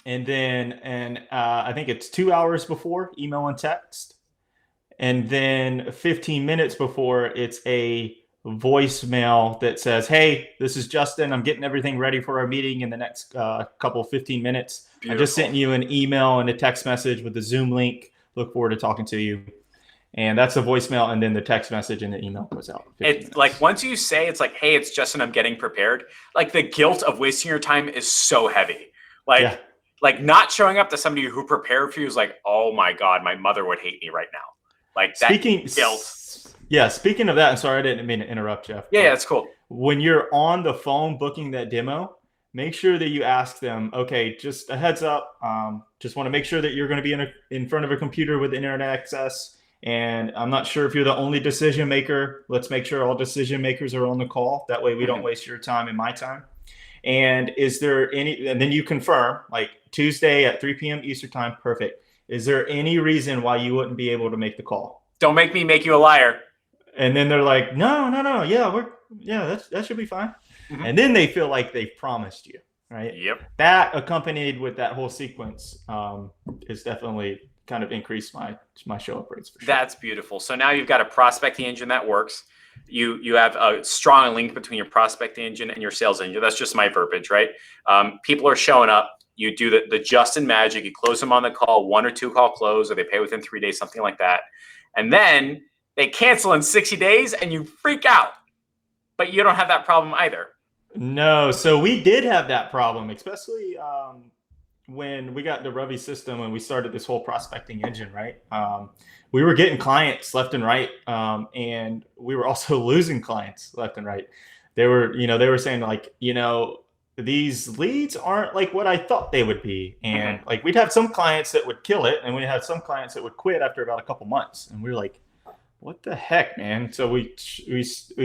And then, I think it's 2 hours before email and text. And then 15 minutes before, it's a voicemail that says, hey, this is Justin. I'm getting everything ready for our meeting in the next couple 15 minutes. Beautiful. I just sent you an email and a text message with the Zoom link. Look forward to talking to you. And that's a voicemail, and then the text message and the email goes out. It's like once you say it's like, hey, it's Justin, I'm getting prepared. Like the guilt of wasting your time is so heavy. Like not showing up to somebody who prepared for you is like, oh my God, my mother would hate me right now. Like that guilt. Yeah, speaking of that, I'm sorry I didn't mean to interrupt, Jeff. Yeah, that's cool. When you're on the phone booking that demo, make sure that you ask them, okay, just a heads up. Just want to make sure that you're going to be in front of a computer with internet access. And I'm not sure if you're the only decision maker. Let's make sure all decision makers are on the call. That way we don't waste your time and my time. And is there any, and then you confirm, like Tuesday at 3 p.m. Eastern time, perfect. Is there any reason why you wouldn't be able to make the call? Don't make me make you a liar. And then they're like, no. Yeah, that should be fine. And then they feel like they've promised you, right? Yep. That accompanied with that whole sequence is definitely kind of increased my show up rates for sure. That's beautiful. So now you've got a prospecting engine that works. You have a strong link between your prospecting engine and your sales engine. That's just my verbiage, right? People are showing up. You do the Justin magic. You close them on the call, 1 or 2 call close, or they pay within 3 days, something like that. And then they cancel in 60 days and you freak out. But you don't have that problem either. No. So we did have that problem, especially when we got the Revy system and we started this whole prospecting engine, right? We were getting clients left and right. And we were also losing clients left and right. They were saying like, these leads aren't like what I thought they would be. And like, we'd have some clients that would kill it. And we had some clients that would quit after about a couple months. And we were like, what the heck, man? So we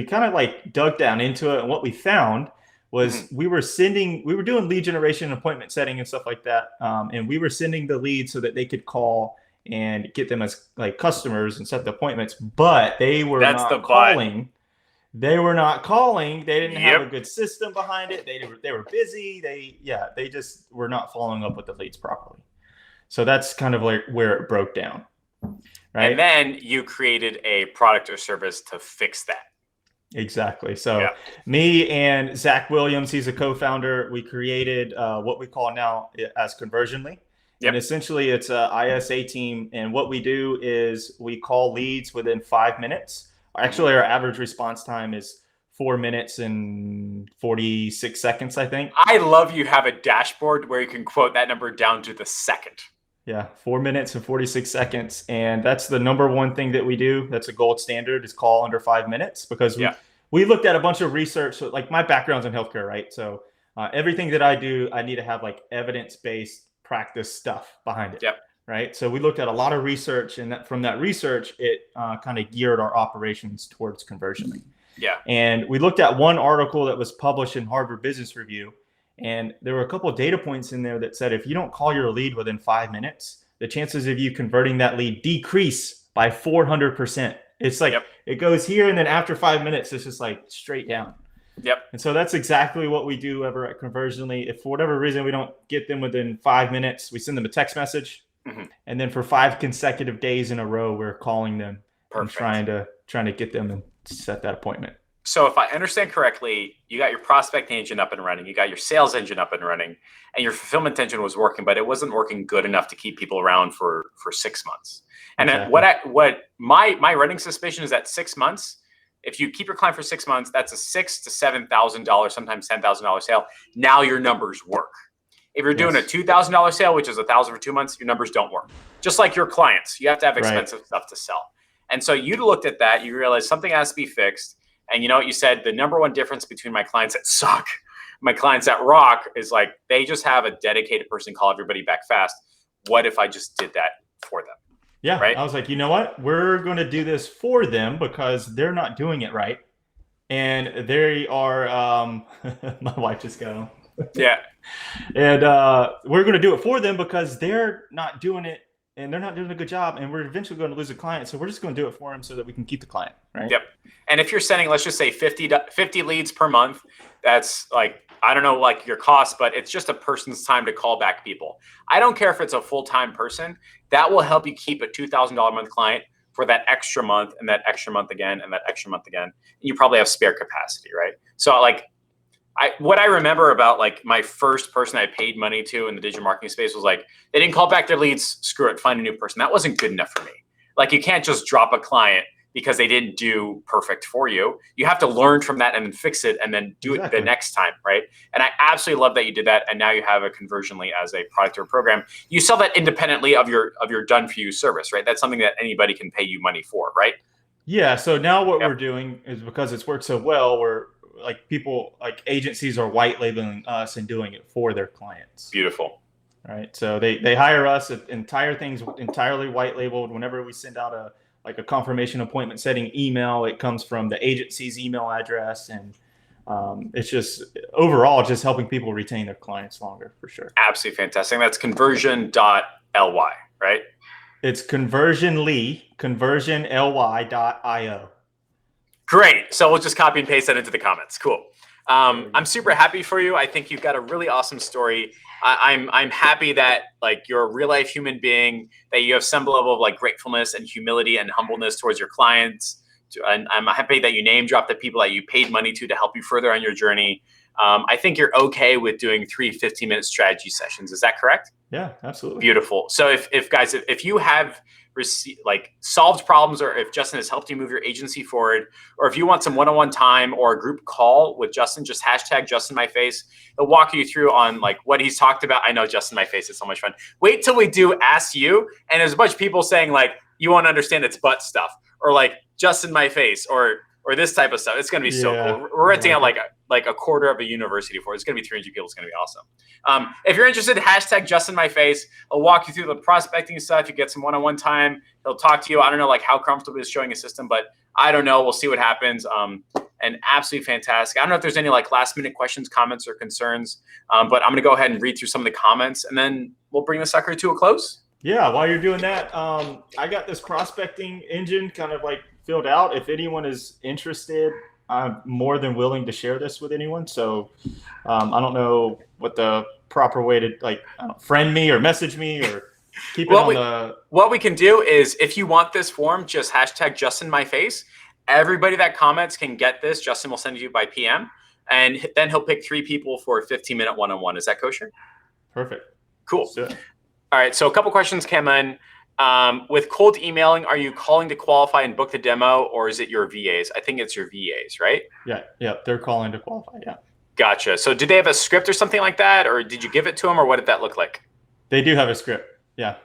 kind of like dug down into it. And what we found was we were doing lead generation, appointment setting and stuff like that. And we were sending the leads so that they could call and get them as like customers and set the appointments, but they were not calling. They were not calling. They didn't have a good system behind it. They were busy. They just were not following up with the leads properly. So that's kind of like where it broke down. Right. And then you created a product or service to fix that. Exactly. So me and Zach Williams, he's a co-founder. We created what we call now as Conversionly. And essentially it's a ISA team. And what we do is we call leads within 5 minutes. Actually, our average response time is 4 minutes and 46 seconds, I think. I love you have a dashboard where you can quote that number down to the second. Yeah, 4 minutes and 46 seconds. And that's the number one thing that we do. That's a gold standard, is call under 5 minutes, because we looked at a bunch of research. So like my background's in healthcare, right? So everything that I do, I need to have like evidence-based practice stuff behind it. Yep. Right. So we looked at a lot of research, and from that research, it kind of geared our operations towards conversion. Yeah. And we looked at one article that was published in Harvard Business Review, and there were a couple of data points in there that said if you don't call your lead within 5 minutes, the chances of you converting that lead decrease by 400%. It's like it goes here, and then after 5 minutes, it's just like straight down. Yep. And so that's exactly what we do ever at Conversionly. If for whatever reason we don't get them within 5 minutes, we send them a text message. Mm-hmm. And then for 5 consecutive days in a row, we're calling them and trying to get them and set that appointment. So if I understand correctly, you got your prospecting engine up and running, you got your sales engine up and running, and your fulfillment engine was working, but it wasn't working good enough to keep people around for 6 months. And exactly. What my running suspicion is that 6 months, if you keep your client for 6 months, that's a $6,000 to $7,000, sometimes $10,000 sale. Now your numbers work. If you're doing a $2,000 sale, which is $1,000 for 2 months, your numbers don't work. Just like your clients, you have to have expensive stuff to sell. And so you looked at that, you realized something has to be fixed. And you know what you said? The number one difference between my clients that suck, my clients that rock, is like they just have a dedicated person call everybody back fast. What if I just did that for them? Yeah, right. I was like, you know what? We're going to do this for them because they're not doing it right. And they are, my wife just got on. Yeah. And we're going to do it for them because they're not doing it and they're not doing a good job. And we're eventually going to lose a client. So we're just going to do it for them so that we can keep the client. Right. Yep. And if you're sending, let's just say 50 leads per month, that's like, I don't know, like your cost, but it's just a person's time to call back people. I don't care if it's a full-time person. That will help you keep a $2,000 a month client for that extra month and that extra month again and that extra month again. And you probably have spare capacity, right? So like, what I remember about like my first person I paid money to in the digital marketing space was like, they didn't call back their leads, screw it, find a new person. That wasn't good enough for me. Like you can't just drop a client because they didn't do perfect for you. You have to learn from that and then fix it and then do it the next time, right? And I absolutely love that you did that. And now you have a Conversionly as a product or program. You sell that independently of your done for you service, right? That's something that anybody can pay you money for, right? Yeah. So now what we're doing is because it's worked so well, we're like people like agencies are white labeling us and doing it for their clients. Beautiful. Right. So they hire us, entire things entirely white labeled. Whenever we send out a confirmation appointment setting email, it comes from the agency's email address. And it's just overall just helping people retain their clients longer for sure. Absolutely fantastic. That's conversion.ly, right? It's conversionly.io. Great. So we'll just copy and paste that into the comments. Cool. I'm super happy for you. I think you've got a really awesome story. I'm happy that like you're a real life human being, that you have some level of like gratefulness and humility and humbleness towards your clients. And I'm happy that you name dropped the people that you paid money to help you further on your journey. I think you're okay with doing 3 15-minute strategy sessions. Is that correct? Yeah, absolutely. Beautiful. So if you have solved problems, or if Justin has helped you move your agency forward, or if you want some one-on-one time or a group call with Justin, just hashtag JustinMyFace. He'll walk you through on like what he's talked about. I know Justin My Face is so much fun. Wait till we do Ask You, and there's a bunch of people saying like, you won't understand it's butt stuff, or like Justin My Face, or this type of stuff. It's going to be so cool. We're renting out like a quarter of a university for it. It's going to be 300 people. It's going to be awesome. If you're interested, hashtag JustinMyFace. He'll walk you through the prospecting stuff. You get some one-on-one time. He'll talk to you. I don't know like how comfortable he is showing a system, but I don't know. We'll see what happens. And absolutely fantastic. I don't know if there's any like last minute questions, comments, or concerns, but I'm going to go ahead and read through some of the comments, and then we'll bring the sucker to a close. Yeah, while you're doing that, I got this prospecting engine kind of like filled out. If anyone is interested, I'm more than willing to share this with anyone. So I don't know what the proper way to friend me or message me or keep it on the. What we can do is if you want this form, just hashtag JustinMyFace. Everybody that comments can get this. Justin will send it to you by PM, and then he'll pick 3 people for a 15-minute one-on-one. Is that kosher? Perfect. Cool. All right. So a couple questions came in. With cold emailing, are you calling to qualify and book the demo, or is it your VAs? I think it's your VAs, right? Yeah. They're calling to qualify. Yeah. Gotcha. So did they have a script or something like that, or did you give it to them, or what did that look like? They do have a script. Yeah.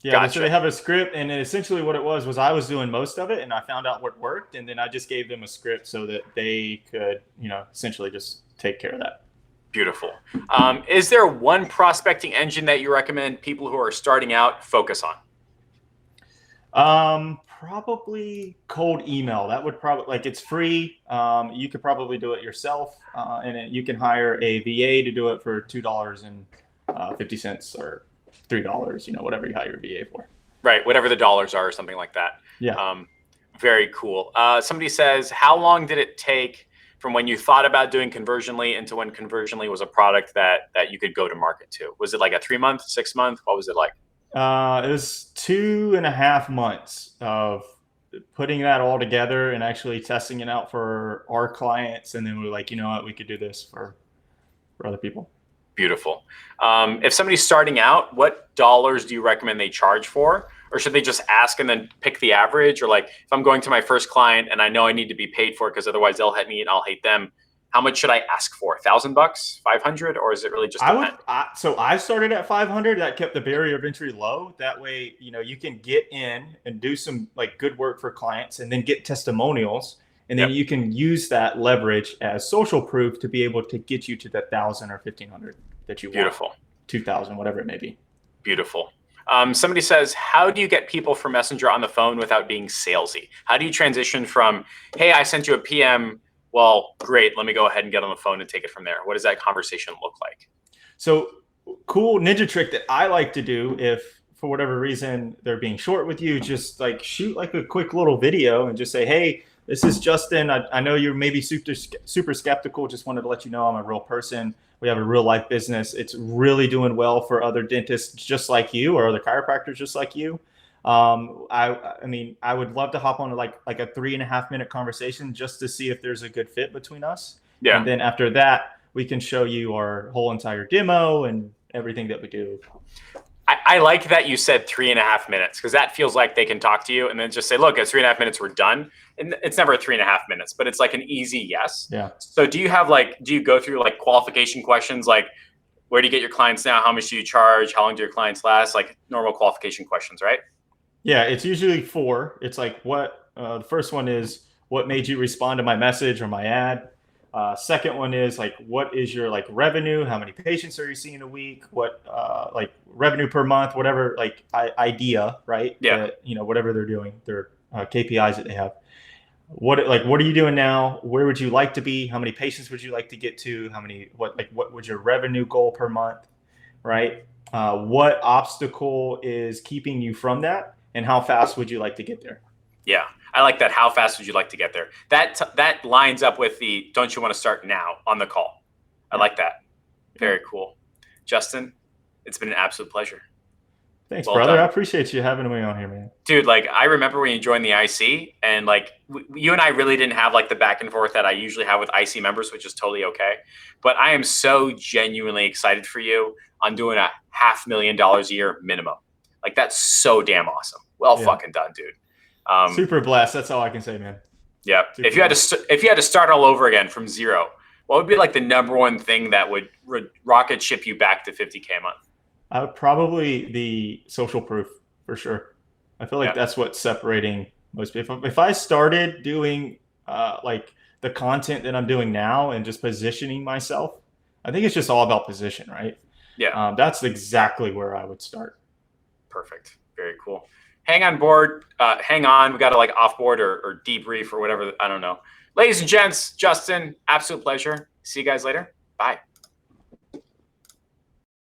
Yeah, Gotcha. so they have a script, and essentially what it was I was doing most of it, and I found out what worked, and then I just gave them a script so that they could, essentially just take care of that. Beautiful. Is there one prospecting engine that you recommend people who are starting out focus on? Probably cold email. That would probably, like, it's free. You could probably do it yourself, you can hire a VA to do it for $2.50 or $3. Whatever you hire a VA for. Right, whatever the dollars are, or something like that. Yeah. Very cool. Somebody says, how long did it take from when you thought about doing Conversionly into when Conversionly was a product that you could go to market to? Was it like a 3-month, 6-month? What was it like? It was 2.5 months of putting that all together and actually testing it out for our clients. And then we were like, you know what, we could do this for other people. Beautiful. If somebody's starting out, what dollars do you recommend they charge for? Or should they just ask and then pick the average? Or like, if I'm going to my first client and I know I need to be paid for it because otherwise they'll hate me and I'll hate them, how much should I ask for? $1,000, 500, or is it really just? So I started at 500. That kept the barrier of entry low. That way, you can get in and do some like good work for clients, and then get testimonials, and then you can use that leverage as social proof to be able to get you to that 1,000 or 1,500 that you want. Beautiful. 2,000, whatever it may be. Beautiful. Somebody says, how do you get people from Messenger on the phone without being salesy? How do you transition from, hey, I sent you a PM. Well, great. Let me go ahead and get on the phone and take it from there. What does that conversation look like? So cool ninja trick that I like to do, if for whatever reason they're being short with you, just like shoot like a quick little video and just say, hey, this is Justin. I know you're maybe super skeptical. Just wanted to let you know I'm a real person. We have a real life business. It's really doing well for other dentists just like you, or other chiropractors just like you. I mean, I would love to hop on like a 3.5 minute conversation just to see if there's a good fit between us. Yeah. And then after that, we can show you our whole entire demo and everything that we do. I like that you said 3.5 minutes, because that feels like they can talk to you and then just say, look, it's 3.5 minutes, we're done. And it's never 3.5 minutes, but it's like an easy yes. Yeah. So do you go through like qualification questions, like where do you get your clients now? How much do you charge? How long do your clients last? Like normal qualification questions, right? Yeah, it's usually 4. It's like the first one is, what made you respond to my message or my ad? Second one is like, what is your like revenue? How many patients are you seeing a week? What like revenue per month? Whatever like idea, right? Yeah. Whatever they're doing, their KPIs that they have. What are you doing now? Where would you like to be? How many patients would you like to get to? What would your revenue goal per month? Right? What obstacle is keeping you from that? And how fast would you like to get there? Yeah, I like that. How fast would you like to get there? That lines up with the don't you want to start now on the call. I like that. Very cool. Justin, it's been an absolute pleasure. Thanks, brother. I appreciate you having me on here, man. Dude, like I remember when you joined the IC, and like you and I really didn't have like the back and forth that I usually have with IC members, which is totally okay. But I am so genuinely excited for you on doing $500,000 a year minimum. Like that's so damn awesome. Well fucking done, dude. Super blessed. That's all I can say, man. Yeah. If you had to start all over again from zero, what would be like the number one thing that would rocket ship you back to $50K a month? Probably the social proof, for sure. I feel like that's what's separating most people. If I started doing like the content that I'm doing now and just positioning myself, I think it's just all about position, right? Yeah. That's exactly where I would start. Perfect. Very cool. Hang on board. Hang on. We got to like off board or debrief or whatever. I don't know. Ladies and gents, Justin, absolute pleasure. See you guys later. Bye.